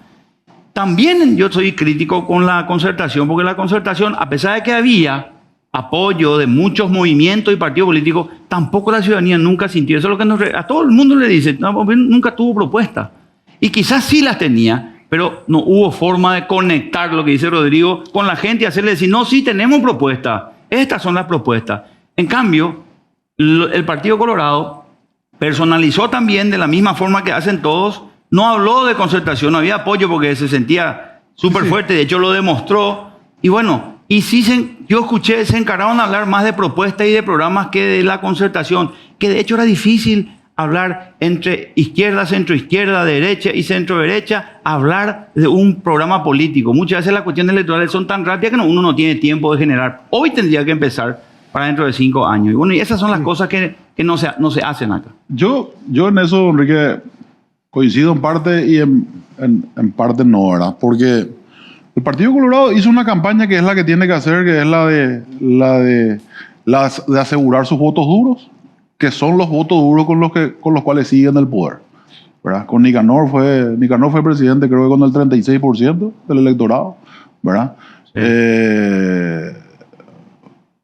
También yo soy crítico con la concertación, porque la concertación, a pesar de que había apoyo de muchos movimientos y partidos políticos, tampoco la ciudadanía nunca sintió. Eso es lo que a todo el mundo le dice, no, nunca tuvo propuesta. Y quizás sí las tenía, pero no hubo forma de conectar lo que dice Rodrigo con la gente y hacerle decir, no, sí tenemos propuestas, estas son las propuestas. En cambio, el Partido Colorado personalizó también de la misma forma que hacen todos. No habló de concertación, no había apoyo porque se sentía súper fuerte, de hecho lo demostró. Y bueno, y sí yo escuché, se encargaron a hablar más de propuestas y de programas que de la concertación, que de hecho era difícil hablar entre izquierda, centroizquierda, derecha y centro-derecha, hablar de un programa político. Muchas veces las cuestiones electorales son tan rápidas que uno no tiene tiempo de generar. Hoy tendría que empezar para dentro de 5 años. Y bueno, y esas son las cosas que no se hacen acá. Yo en eso, Enrique, coincido en parte y en parte no, ¿verdad? Porque el Partido Colorado hizo una campaña que es la que tiene que hacer, que es la de asegurar sus votos duros, que son los votos duros con los cuales siguen el poder, ¿verdad? Con Nicanor fue presidente, creo que con el 36% del electorado, ¿verdad? Sí.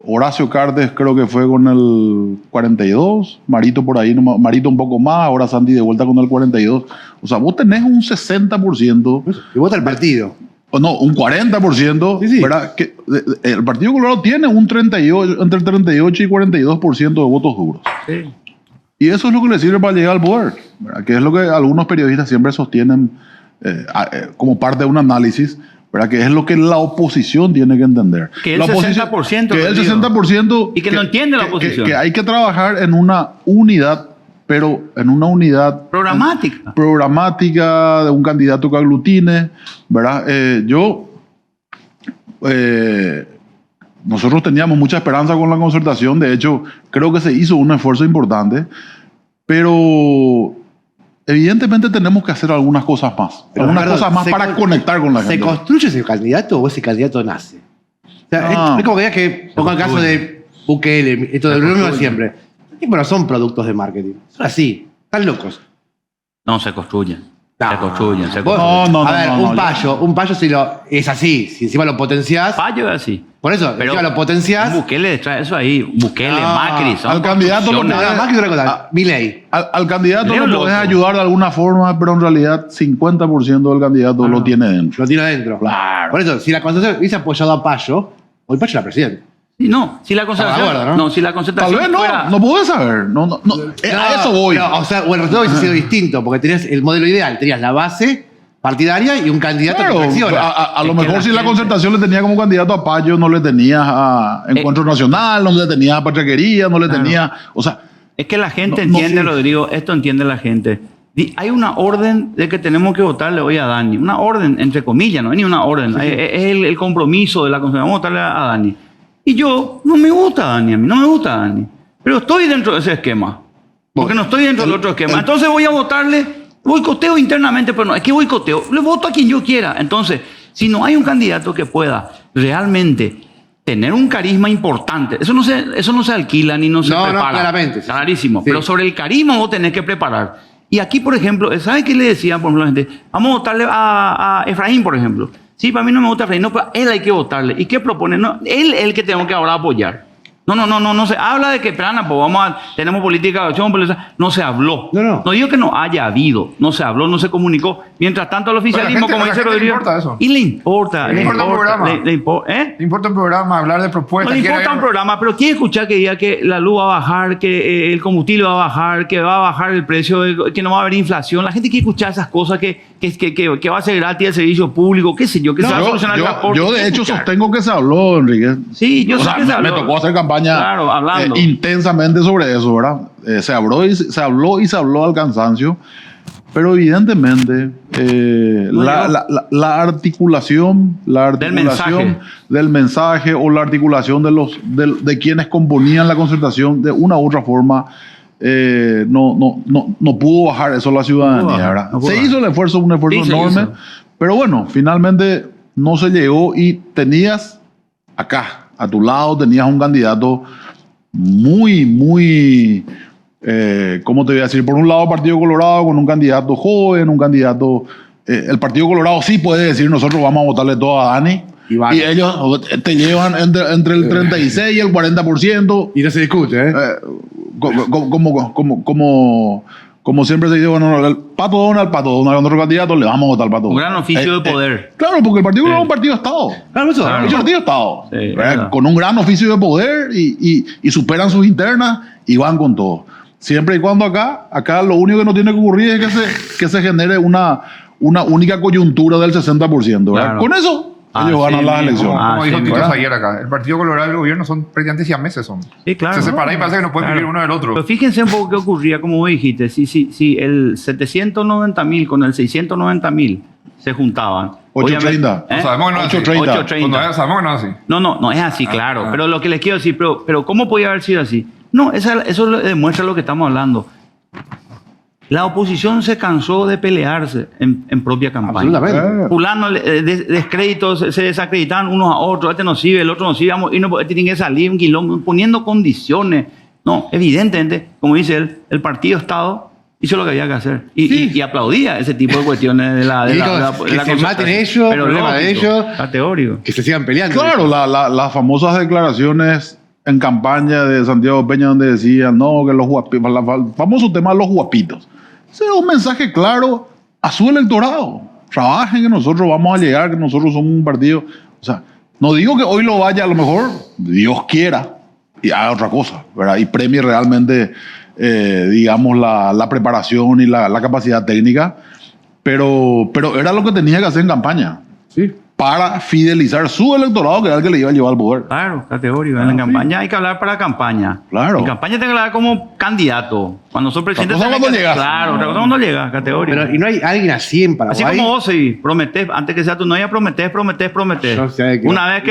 Horacio Cartes creo que fue con el 42%, Marito por ahí, Marito un poco más, ahora Santi de vuelta con el 42%. O sea, vos tenés un 60%. Y vota el partido. O no, un 40%, sí. ¿Verdad? Que el Partido Colorado tiene entre el 38 y 42% de votos duros. Sí. Y eso es lo que le sirve para llegar al poder, ¿verdad? Que es lo que algunos periodistas siempre sostienen como parte de un análisis, ¿verdad? Que es lo que la oposición tiene que entender. Que el 60%. Que el 60%. Y que no entiende la oposición. Que hay que trabajar en una unidad, pero en una unidad programática de un candidato que aglutine, ¿verdad? Nosotros teníamos mucha esperanza con la concertación. De hecho, creo que se hizo un esfuerzo importante, pero evidentemente tenemos que hacer algunas cosas más. Para conectar con la gente. ¿Se construye ese candidato o ese candidato nace? O sea, es como que ponga el caso de Bukele, esto del mismo de siempre. Y bueno, son productos de marketing. Son así. Están locos. No, se construyen. Se construyen. Un payo si es así. Si encima lo potenciás. Payo es así. Por eso, pero encima lo potenciás. Bukele trae eso ahí. Bukele, Macri. Al candidato lo Milei. Al candidato lo podés ayudar de alguna forma, pero en realidad 50% del candidato lo tiene dentro. Lo tiene dentro. Claro. Por eso, si la concertación hubiese apoyado a Payo, hoy Payo era presidente. No, si la concertación. ¿no? Si la concertación. Tal vez no podés saber. A eso voy. O sea, el resultado hubiese sido distinto, porque tenías el modelo ideal, tenías la base partidaria y un candidato que flexiona. A lo mejor si la concertación le tenía como candidato a Payo, no le tenías a Encuentro Nacional, no le tenías a Pachaquería, no le tenías. O sea. Es que la gente entiende, Rodrigo, esto entiende la gente. Hay una orden de que tenemos que votarle hoy a Dani. Una orden, entre comillas, no es ni una orden. Sí. Es el compromiso de la concertación. Vamos a votarle a Dani. Y yo, no me gusta Dani, a mí no me gusta Dani. Pero estoy dentro de ese esquema. Porque no estoy dentro del otro esquema. Entonces voy a votarle, boicoteo internamente, pero no, es que boicoteo. Le voto a quien yo quiera. Entonces, si no hay un candidato que pueda realmente tener un carisma importante, eso no se alquila ni no se prepara. No, claramente. Clarísimo. Sí. Pero sobre el carisma vos tenés que preparar. Y aquí, por ejemplo, ¿sabes qué le decían, por ejemplo, la gente? Vamos a votarle a Efraín, por ejemplo. Sí, para mí no me gusta Efraín, no, pero él hay que votarle. ¿Y qué propone? No, él es el que tenemos que ahora apoyar. No se habla de que plana, pues tenemos política de acción, no se habló. No digo que no haya habido, no se habló, no se comunicó. Mientras tanto, al oficialismo, como dice Rodrigo. ¿Le importa eso? Y le importa. ¿Le importa un programa? ¿Le importa un programa, hablar de propuestas? No le importa un programa, pero quiere escuchar que diga que la luz va a bajar, que el combustible va a bajar, que va a bajar el precio, que no va a haber inflación. La gente quiere escuchar esas cosas, que va a ser gratis el servicio público, qué sé yo, que se va a solucionar el transporte. Yo de hecho sostengo que se habló, Enrique. Sí, yo sé que se habló. Me tocó hacer campaña hablando intensamente sobre eso, ¿verdad? Se habló y se habló al cansancio, pero evidentemente la articulación del mensaje o la articulación de quienes componían la concertación de una u otra forma no pudo bajar eso la ciudadanía, ¿verdad? no pudo Se bajar. hizo el esfuerzo, un esfuerzo Sí, se enorme, hizo. pero bueno, finalmente no se llegó y tenías acá, a tu lado, tenías un candidato muy, ¿cómo te voy a decir? Por un lado, Partido Colorado con un candidato joven, un candidato... el Partido Colorado sí puede decir, nosotros vamos a votarle todo a Dani. Y vale. Y ellos te llevan entre el 36 y el 40%. Y no se discute, ¿eh? Como siempre se dice, bueno, el Pato Donald, con otro candidato, le vamos a votar al Pato Un Donald. gran oficio de poder. Claro, porque el Partido Colorado es un partido de Estado. Claro, eso. Claro. Es un partido de Estado. Sí, ¿verdad? verdad. Con un gran oficio de poder y superan sus internas y van con todo. Siempre y cuando acá lo único que no tiene que ocurrir es que se genere una única coyuntura del 60%. ¿verdad? Claro. Con eso, ellos ganan las mismo. elecciones. Como dijo sí, Tito ¿verdad? Zaguer acá, el Partido Colorado y el gobierno son prácticamente siameses. Sí, claro. Se separan y parece que no pueden vivir uno del otro. Pero fíjense un poco qué ocurría, como vos dijiste, si el 790.000 con el 690.000 se juntaban. 830. ¿Eh? Sabemos que no es así. 830. 830. Sabemos que no es así. No es así, claro. Pero lo que les quiero decir, pero ¿cómo podía haber sido así? No, eso demuestra lo que estamos hablando. La oposición se cansó de pelearse en propia campaña. Absolutamente. Fulano, descréditos, se desacreditaban unos a otros, este no sirve, el otro no sirve, vamos, y no, este tiene que salir un quilombo, poniendo condiciones. No, evidentemente, como dice él, el partido Estado hizo lo que había que hacer. Y aplaudía ese tipo de cuestiones de la... Y dijo, que se concertación. maten ellos, Pero problema de lógico, ellos. categórico. Que se sigan peleando. Claro, las famosas declaraciones en campaña de Santiago Peña donde decían, no, que los guapitos, el famoso tema de los guapitos. Ese es un mensaje claro a su electorado. Trabajen que nosotros vamos a llegar, que nosotros somos un partido. O sea, no digo que hoy lo vaya, a lo mejor Dios quiera y haga otra cosa, ¿verdad? Y premie realmente, digamos, la preparación y la capacidad técnica, pero era lo que tenía que hacer en campaña. Sí. Para fidelizar su electorado, que era el que le iba a llevar al poder. Claro, categórico. En la campaña hay que hablar para campaña. Claro. En campaña tengo que hablar como candidato. Cuando soy presidente... Otra cosa tenés cuando que- llegas. Claro, otra cosa cuando llega, categórico. Pero, y no hay alguien así en Paraguay. Así como vos, sí, prometés, antes que sea tu novia, prometés. Yo sé que- Una vez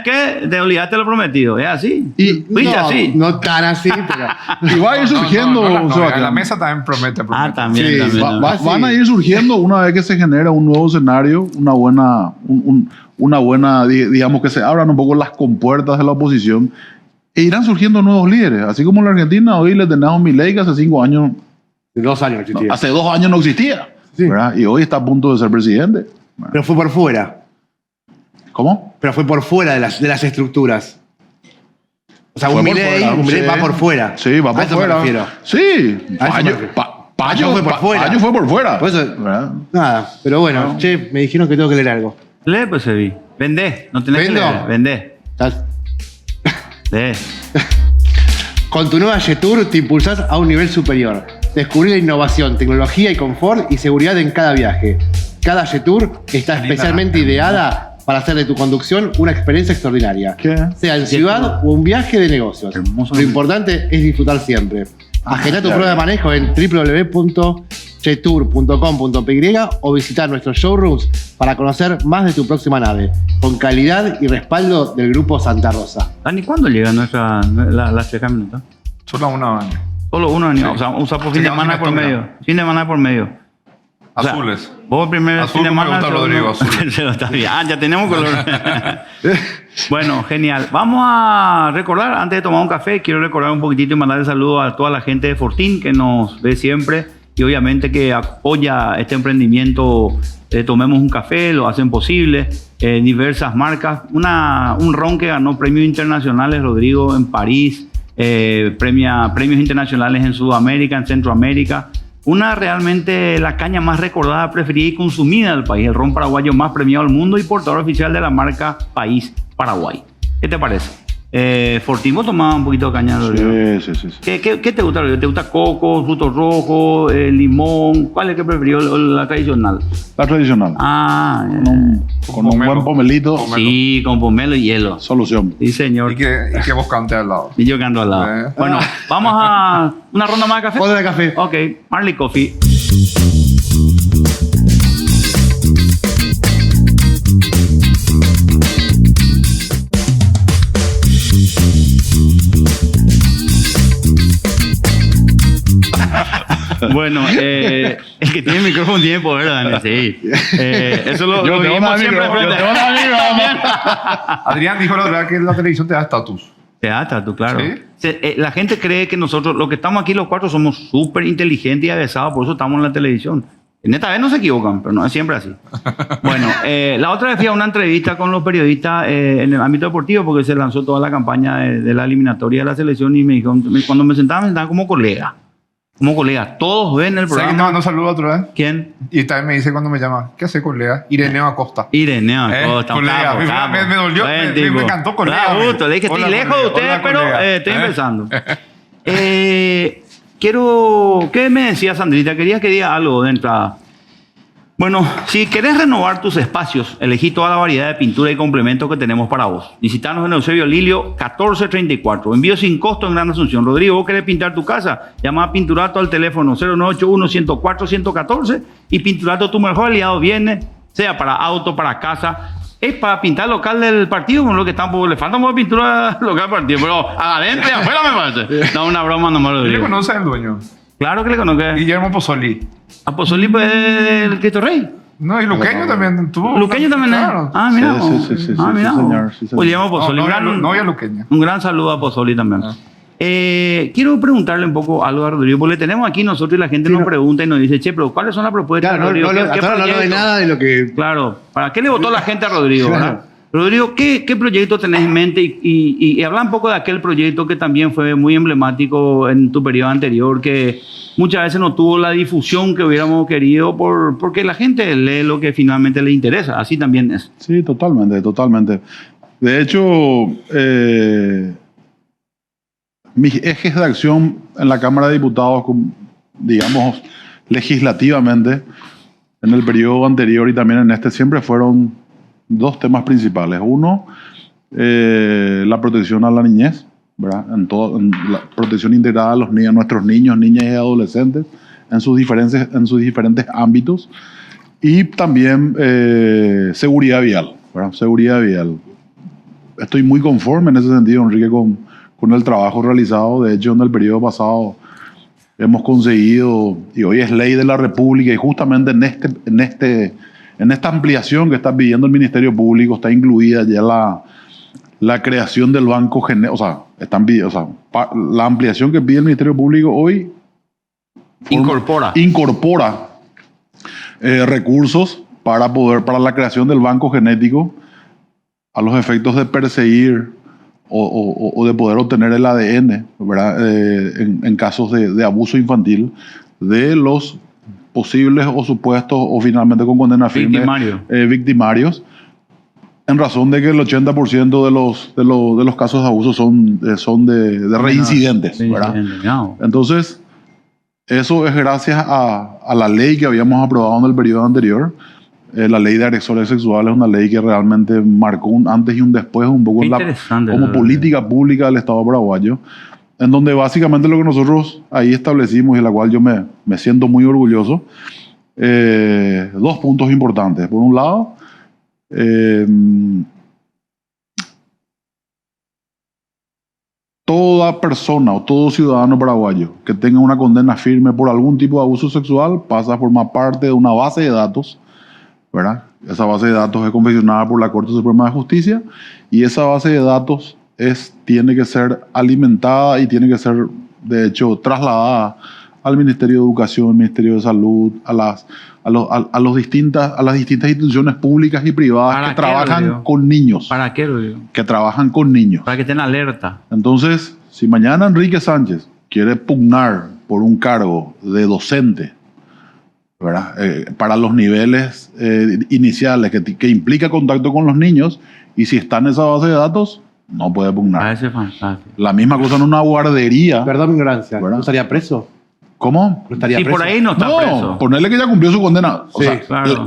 que te olvidaste de lo prometido, es así. Y- Fuiste no, así. no tan así, pero. Y va a ir surgiendo, No, Sebastián. la mesa también promete. Ah, también, Sí, también. va- también. va- Van a ir surgiendo una vez que se genera un nuevo escenario, una buena, digamos que se abran un poco las compuertas de la oposición e irán surgiendo nuevos líderes. Así como en la Argentina hoy le tenemos Milei que hace 5 años, De 2 años existía. hace 2 años no existía, Sí. ¿verdad? Y hoy está a punto de ser presidente. Pero fue por fuera. ¿Cómo? Pero fue por fuera de las estructuras. O sea, Fue un por Milei fuera, va sí. por fuera. Sí, va A por eso fuera. me refiero. Sí, A eso me Payo, refiero. Payo Payo fue por fuera. Payo fue por fuera. Por eso- ¿verdad? Nada, pero bueno, che, me dijeron que tengo que leer algo. Lee, pues, Sebi. Vendé. No tenés ¿Vendo? que leer. Vendé. ¿Estás? Lee. Con tu nueva Jetour te impulsás a un nivel superior. Descubrí la innovación, tecnología y confort y seguridad en cada viaje. Cada Jetour está especialmente ideada para hacer de tu conducción una experiencia extraordinaria. ¿Qué? Sea en ciudad o un viaje de negocios. Hermoso. Lo importante es disfrutar siempre. Agenda tu prueba de manejo en www.jetour.com.py o visitar nuestros showrooms para conocer más de tu próxima nave, con calidad y respaldo del Grupo Santa Rosa. Dani, ¿cuándo llega las 3 minutos? Solo una año. Solo uno año. O sea, por fin de quedamos semana sin por esto, medio. Fin de semana por medio. O sea, Azules. vos el primer Azul fin de como le semana... gusta a Rodrigo, azul. Está bien. Ah, ya tenemos color. Bueno, genial. Vamos a recordar, antes de tomar un café, quiero recordar un poquitito y mandarle saludos a toda la gente de Fortín que nos ve siempre y obviamente que apoya este emprendimiento. Tomemos un café, lo hacen posible. Diversas marcas. Un ron que ganó premios internacionales, Rodrigo, en París. Premios internacionales en Sudamérica, en Centroamérica. Una realmente la caña más recordada, preferida y consumida del país, el ron paraguayo más premiado del mundo y portador oficial de la marca País Paraguay. ¿Qué te parece? Fortín, vos tomabas un poquito de caña, Rodrigo. Sí. ¿Qué te gusta, Rodrigo? ¿Te gusta coco, frutos rojos, limón? ¿Cuál es el que prefirió? La tradicional. La tradicional. Ah, Con un buen pomelito, sí, con pomelo y hielo. solución. Sí, señor. Y que vos cante al lado. Y yo que ando al lado. Eh. Bueno, vamos a una ronda más de café. Otra de café. Ok, Marley Coffee. Bueno, el que tiene el micrófono tiene poder, Dani, sí. Eso lo Yo tengo vivimos un siempre amigo, frente. yo tengo un amigo. Adrián dijo la verdad que la televisión te da estatus. Teatro, tú, claro. ¿Sí? La gente cree que nosotros, los que estamos aquí los cuatro, somos súper inteligentes y avesados, por eso estamos en la televisión. En esta vez no se equivocan, pero no es siempre así. Bueno, la otra vez fui a una entrevista con los periodistas en el ámbito deportivo, porque se lanzó toda la campaña de la eliminatoria de la selección y me dijeron, cuando me sentaba como colega. Como colega. Todos ven el ¿Sabes que te programa. mandó saludo otra vez? ¿Quién? Y también me dice cuando me llama, ¿qué hace colega? Ireneo Acosta. Ireneo Acosta. Colega. Me dolió, me encantó colega. Me gusta, le dije, estoy Hola, lejos de colega. ustedes, Hola, pero colega. estoy empezando. ¿Qué me decía Sandrita? Quería que diga algo de entrada. Bueno, si querés renovar tus espacios, elegí toda la variedad de pintura y complementos que tenemos para vos. Visitanos en Eusebio Lilio 1434. Envío sin costo en Gran Asunción. Rodrigo, ¿vos querés pintar tu casa? Llama a Pinturato al teléfono 0981-104-114 y Pinturato, tu mejor aliado, viene, sea para auto, para casa. Es para pintar el local del partido, con lo que estamos, le falta más pintura local del partido, pero adentro y afuera me parece. No, una broma nomás, ¿Le Rodrigo. conoce al dueño? Claro que le conozco. Guillermo Pozzoli. Apostolí, pues, el Cristo Rey. No, y Luqueño también tuvo. Luqueño también, ¿eh? Claro. Ah, mira. Sí, Ah, mira. señor, sí, señor. William Pozzoli. Novia Luqueña. Un gran saludo a Pozzoli también. Ah. Quiero preguntarle un poco algo a Rodrigo, porque le tenemos aquí nosotros y la gente nos pregunta y nos dice, che, pero ¿cuáles son las propuestas? Claro, Rodrigo? ¿Qué hasta ahora no proyecto? de nada de lo que... Claro, ¿para qué le votó la gente a Rodrigo? Claro. ¿Verdad? Rodrigo, ¿qué proyecto tenés en mente? Y habla un poco de aquel proyecto que también fue muy emblemático en tu periodo anterior, que muchas veces no tuvo la difusión que hubiéramos querido porque la gente lee lo que finalmente le interesa. Así también es. Sí, totalmente, totalmente. De hecho, mis ejes de acción en la Cámara de Diputados, digamos, legislativamente, en el periodo anterior y también en este, siempre fueron dos temas principales. Uno, la protección a la niñez, ¿verdad? En la protección integrada a nuestros niños, niñas y adolescentes en sus diferentes ámbitos. Y también seguridad vial, ¿verdad? Seguridad vial. Estoy muy conforme en ese sentido, Enrique, con el trabajo realizado. De hecho, en el periodo pasado hemos conseguido, y hoy es ley de la República, y justamente en esta ampliación que está pidiendo el Ministerio Público está incluida ya la creación del Banco Genético. La ampliación que pide el Ministerio Público hoy incorpora recursos para la creación del Banco Genético a los efectos de perseguir o de poder obtener el ADN, ¿verdad? En casos de abuso infantil de los posibles o supuestos o finalmente con condena firme victimarios, en razón de que el 80% de los casos de abuso son de reincidentes, ¿verdad? Entonces, eso es gracias a la ley que habíamos aprobado en el periodo anterior. La ley de agresores sexuales es una ley que realmente marcó un antes y un después un poco como política pública del Estado paraguayo, en donde básicamente lo que nosotros ahí establecimos y de la cual yo me siento muy orgulloso, dos puntos importantes. Por un lado, toda persona o todo ciudadano paraguayo que tenga una condena firme por algún tipo de abuso sexual pasa a formar parte de una base de datos, ¿verdad? Esa base de datos es confeccionada por la Corte Suprema de Justicia y esa base de datos tiene que ser alimentada y tiene que ser, de hecho, trasladada al Ministerio de Educación, al Ministerio de Salud, a las distintas instituciones públicas y privadas que trabajan con niños. ¿Para qué, Rodrigo? Que trabajan con niños. Para que estén alerta. Entonces, si mañana Enrique Sánchez quiere pugnar por un cargo de docente, ¿verdad? Para los niveles iniciales que implica contacto con los niños, y si está en esa base de datos, no puede pugnar. Parece fantástico. La misma cosa en una guardería. Perdón mi ignorancia, ¿verdad? ¿no estaría preso? ¿Cómo? ¿No estaría Sí, preso? por ahí no está preso. Ponerle que ya cumplió su condena. O Sí, sea, claro.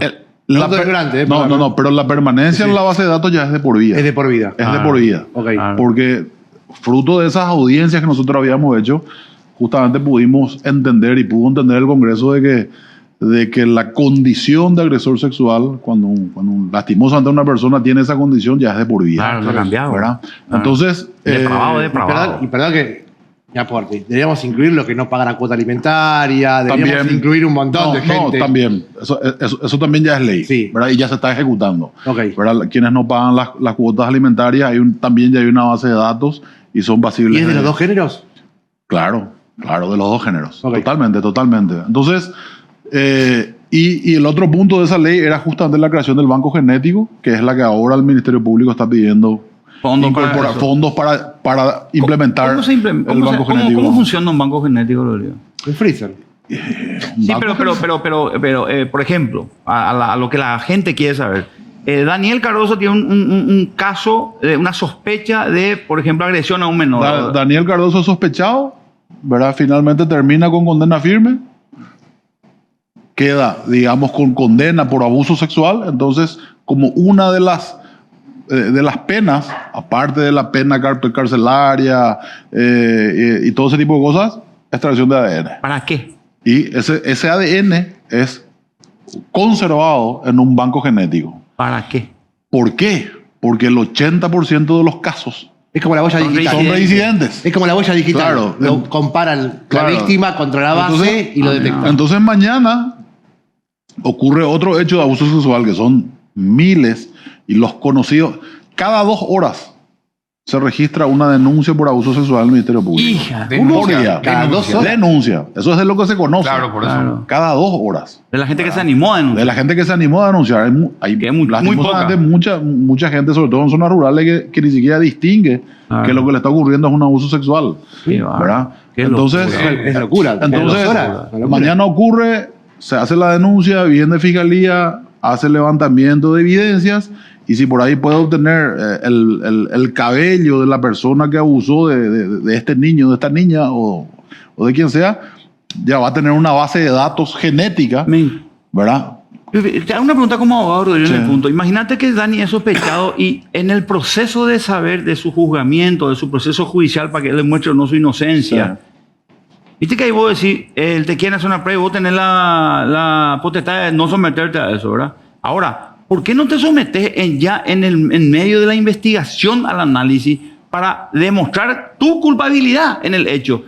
Pero la permanencia Sí. en la base de datos ya es de por vida. Es de por vida. Es de por vida. Ok. Claro. Porque fruto de esas audiencias que nosotros habíamos hecho, justamente pudimos entender y pudo entender el Congreso de que la condición de agresor sexual, cuando lastimosamente una persona tiene esa condición, ya es de por vida. Claro, no ha cambiado. ¿Verdad? Claro. Entonces, Depravado. Y perdón que Mi aporte. Deberíamos incluir lo que no pagan la cuota alimentaria, deberíamos También. incluir un montón de gente. No, también. Eso también ya es ley. Sí. ¿Verdad? Y ya se está ejecutando. Ok. ¿Verdad? Quienes no pagan las cuotas alimentarias, también ya hay una base de datos y son ¿Y pasibles. es de los dos géneros? Claro, de los dos géneros. Ok. Totalmente. Entonces, y el otro punto de esa ley era justamente la creación del banco genético, que es la que ahora el Ministerio Público está pidiendo Fondos para eso. fondos para implementar ¿Cómo se implementa? el banco genético. ¿Cómo funciona un banco genético, Rodrigo? El freezer. Sí, pero por ejemplo, a lo que la gente quiere saber. Daniel Cardoso tiene un caso, una sospecha de, por ejemplo, agresión a un menor. Daniel Cardoso sospechado, ¿verdad? Finalmente termina con condena firme. Queda, digamos, con condena por abuso sexual. Entonces, como una de las penas, aparte de la pena carcelaria y todo ese tipo de cosas, extracción de ADN. ¿Para qué? Y ese ADN es conservado en un banco genético. ¿Para qué? ¿Por qué? Porque el 80% de los casos Es como la huella digital. son reincidentes. Es como la huella digital. Claro. Comparan Claro. la víctima contra la base Entonces- y lo detectan. Entonces mañana ocurre otro hecho de abuso sexual que son miles y los conocidos. Cada 2 horas se registra una denuncia por abuso sexual en el Ministerio Público. Hija. Por día. Cada 2 horas. Denuncia. Eso es de lo que se conoce. Claro, por eso. Claro. Cada 2 horas. De la gente que se animó a De denunciar. la gente que se animó a denunciar. Hay Que es muy lastimosamente mucha gente, sobre todo en zonas rurales, que ni siquiera distingue Claro. que lo que le está ocurriendo es un abuso sexual. Qué bárbaro. ¿Verdad? Qué Entonces, locura. Es locura. entonces, 2 horas. Una locura. mañana ocurre, se hace la denuncia, viene Fiscalía, hace el levantamiento de evidencias y si por ahí puede obtener el cabello de la persona que abusó de este niño, de esta niña o de quien sea, ya va a tener una base de datos genética, Men, ¿verdad? te hago una pregunta como abogado, Rodrigo, en Sí. el punto. Imagínate que Dani es sospechado y en el proceso de saber de su juzgamiento, de su proceso judicial para que él demuestre o no su inocencia. Viste que ahí vos decís, él te quiere hacer una prueba y vos tenés la potestad de no someterte a eso, ¿verdad? Ahora, ¿por qué no te sometes en medio de la investigación al análisis para demostrar tu culpabilidad en el hecho?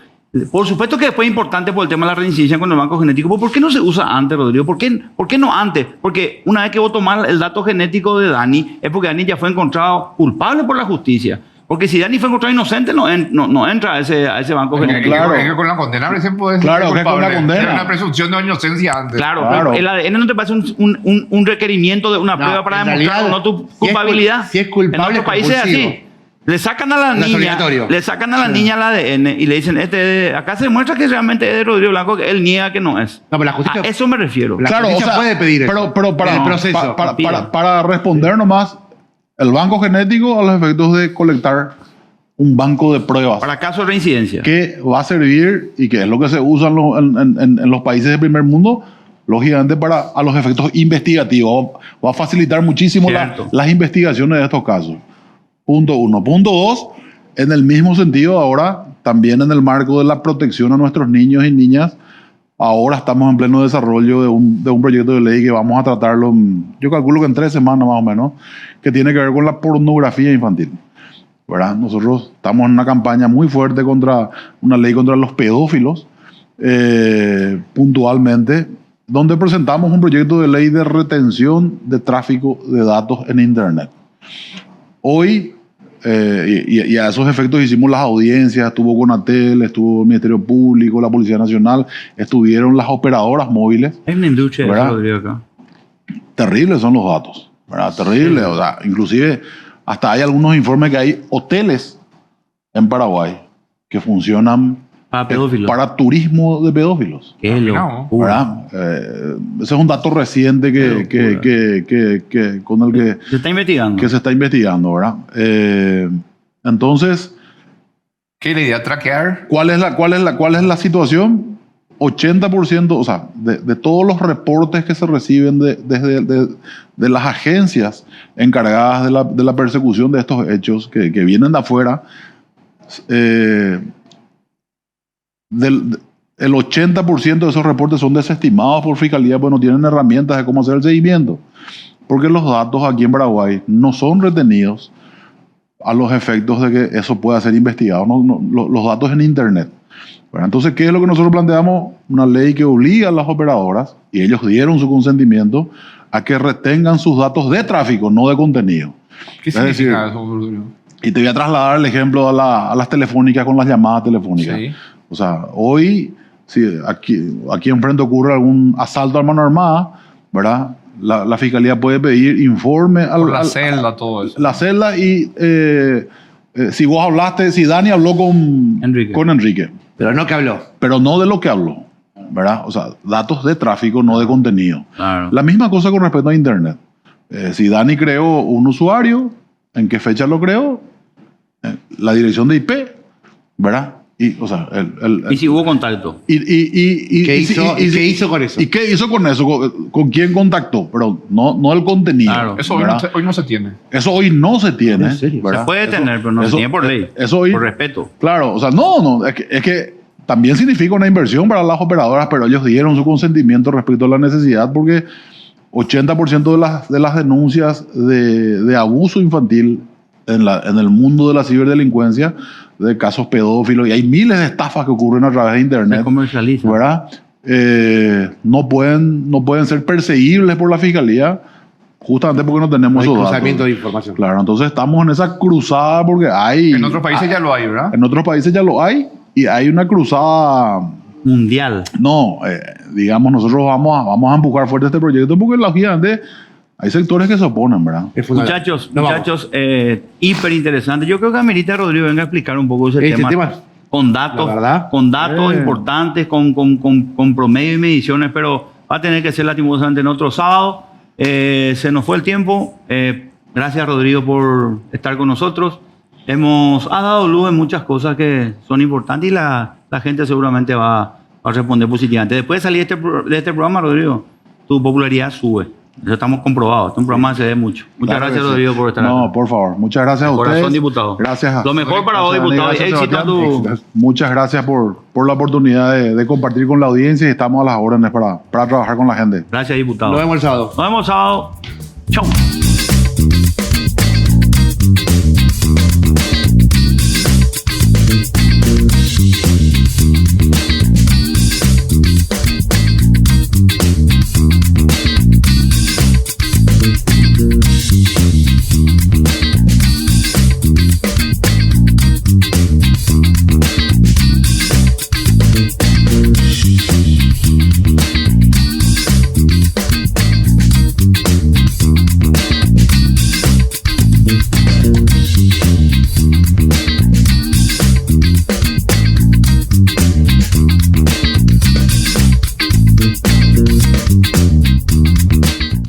Por supuesto que después es importante por el tema de la reincidencia con el banco genético. ¿Pero por qué no se usa antes, Rodrigo? ¿Por qué no antes? Porque una vez que vos tomás el dato genético de Dani, es porque Dani ya fue encontrado culpable por la justicia. Porque si Dani fue encontrado inocente, no entra a ese banco genético. Claro. Es que con la condena recién puedes Claro, ser que con la culpable. condena. Hay una presunción de inocencia antes. Claro, Claro. pero el ADN no te parece un requerimiento de una No, prueba para en demostrar realidad, o no tu si es culpabilidad. si es culpable, en otros países es compulsivo. así. Le sacan a la No es niña, obligatorio. le sacan a la niña el ADN y le dicen, acá se demuestra que realmente es de Rodrigo Blanco, que él niega que no es. No, pero la justicia- A eso me refiero. La justicia puede pedir eso. pero para, En el proceso. para responder nomás, el banco genético a los efectos de colectar un banco de pruebas Para casos de reincidencia. que va a servir y que es lo que se usa en los países del primer mundo, lógicamente a los efectos investigativos. Va a facilitar muchísimo Cierto. las investigaciones de estos casos. Punto 1. Punto 2, en el mismo sentido ahora, también en el marco de la protección a nuestros niños y niñas, ahora estamos en pleno desarrollo de un proyecto de ley que vamos a tratarlo, yo calculo que en 3 semanas más o menos, que tiene que ver con la pornografía infantil. ¿Verdad? Nosotros estamos en una campaña muy fuerte contra una ley contra los pedófilos, puntualmente, donde presentamos un proyecto de ley de retención de tráfico de datos en Internet. Hoy, y a esos efectos hicimos las audiencias, estuvo Conatel, estuvo el Ministerio Público, la Policía Nacional, estuvieron las operadoras móviles. Hay una industria de ¿Verdad? eso, Rodrigo, acá. Terribles son los datos, ¿verdad? Terribles, o sea, inclusive hasta hay algunos informes que hay hoteles en Paraguay que funcionan Para pedófilos. para turismo de pedófilos. Qué No. locura. ¿Verdad? Ese es un dato reciente con el Se está investigando. que se está investigando, ¿verdad? Entonces, ¿Qué la idea? ¿Traquear? ¿cuál es la situación? 80%, o sea, de todos los reportes que se reciben de las agencias encargadas de la persecución de estos hechos que vienen de afuera, el 80% de esos reportes son desestimados por Fiscalía porque no tienen herramientas de cómo hacer el seguimiento. Porque los datos aquí en Paraguay no son retenidos a los efectos de que eso pueda ser investigado, los datos en Internet. Bueno, entonces, ¿qué es lo que nosotros planteamos? Una ley que obliga a las operadoras, y ellos dieron su consentimiento, a que retengan sus datos de tráfico, no de contenido. ¿Qué significa eso, Rodrigo? Y te voy a trasladar el ejemplo a las telefónicas con las llamadas telefónicas. Sí. O sea, hoy, si aquí enfrente ocurre algún asalto a mano armada, ¿verdad? La fiscalía puede pedir informe Por la celda, todo eso. La celda y si vos hablaste, si Dani habló con Enrique, Pero no que habló. pero no de lo que habló, ¿verdad? O sea, datos de tráfico, no de contenido. Claro. La misma cosa con respecto a Internet. Si Dani creó un usuario, ¿en qué fecha lo creó? La dirección de IP, ¿verdad? Y, o sea, Y si hubo contacto. ¿Qué hizo con eso? ¿Y qué hizo con eso? ¿Con quién contactó? Pero no el contenido. Claro. Eso ¿verdad? hoy no se tiene. Eso hoy no se tiene. ¿En serio? ¿verdad? Se puede tener, pero no se eso- tiene por ley. Eso hoy, Por respeto. Claro, o sea, es que también significa una inversión para las operadoras, pero ellos dieron su consentimiento respecto a la necesidad porque 80% de las denuncias de abuso infantil en el mundo de la ciberdelincuencia, de casos pedófilos, y hay miles de estafas que ocurren a través de Se Internet, comercializa. ¿verdad? No pueden ser perseguibles por la fiscalía justamente porque no tenemos Hay esos cruzamiento datos. de información. Claro, entonces estamos en esa cruzada porque hay... En otros países ya lo hay, ¿verdad? En otros países ya lo hay y hay una cruzada... Mundial. No, digamos, nosotros vamos a empujar fuerte este proyecto porque lógicamente hay sectores que se oponen, ¿verdad? Es fundamental. Muchachos, hiper interesante. Yo creo que amerita Rodrigo venga a explicar un poco ese Este tema. tema, Con datos, la verdad. importantes, con promedio y mediciones, pero va a tener que ser lastimosamente en otro sábado. Se nos fue el tiempo. Gracias, Rodrigo, por estar con nosotros. Ha dado luz en muchas cosas que son importantes y la gente seguramente va a responder positivamente. Después de salir de este programa, Rodrigo, tu popularidad sube. Eso estamos comprobados. Este es un programa que se ve mucho. Muchas Claro gracias, que sí. Rodrigo, por estar No, acá. por favor. Muchas gracias a ustedes. Corazón, diputado. Gracias. Lo mejor para vos, Gracias, diputado. Dani. Gracias, Éxito a Sebastián. tu... Muchas gracias por la oportunidad de compartir con la audiencia y estamos a las órdenes para trabajar con la gente. Gracias, diputado. Nos vemos el sábado. Nos vemos el sábado. Chau.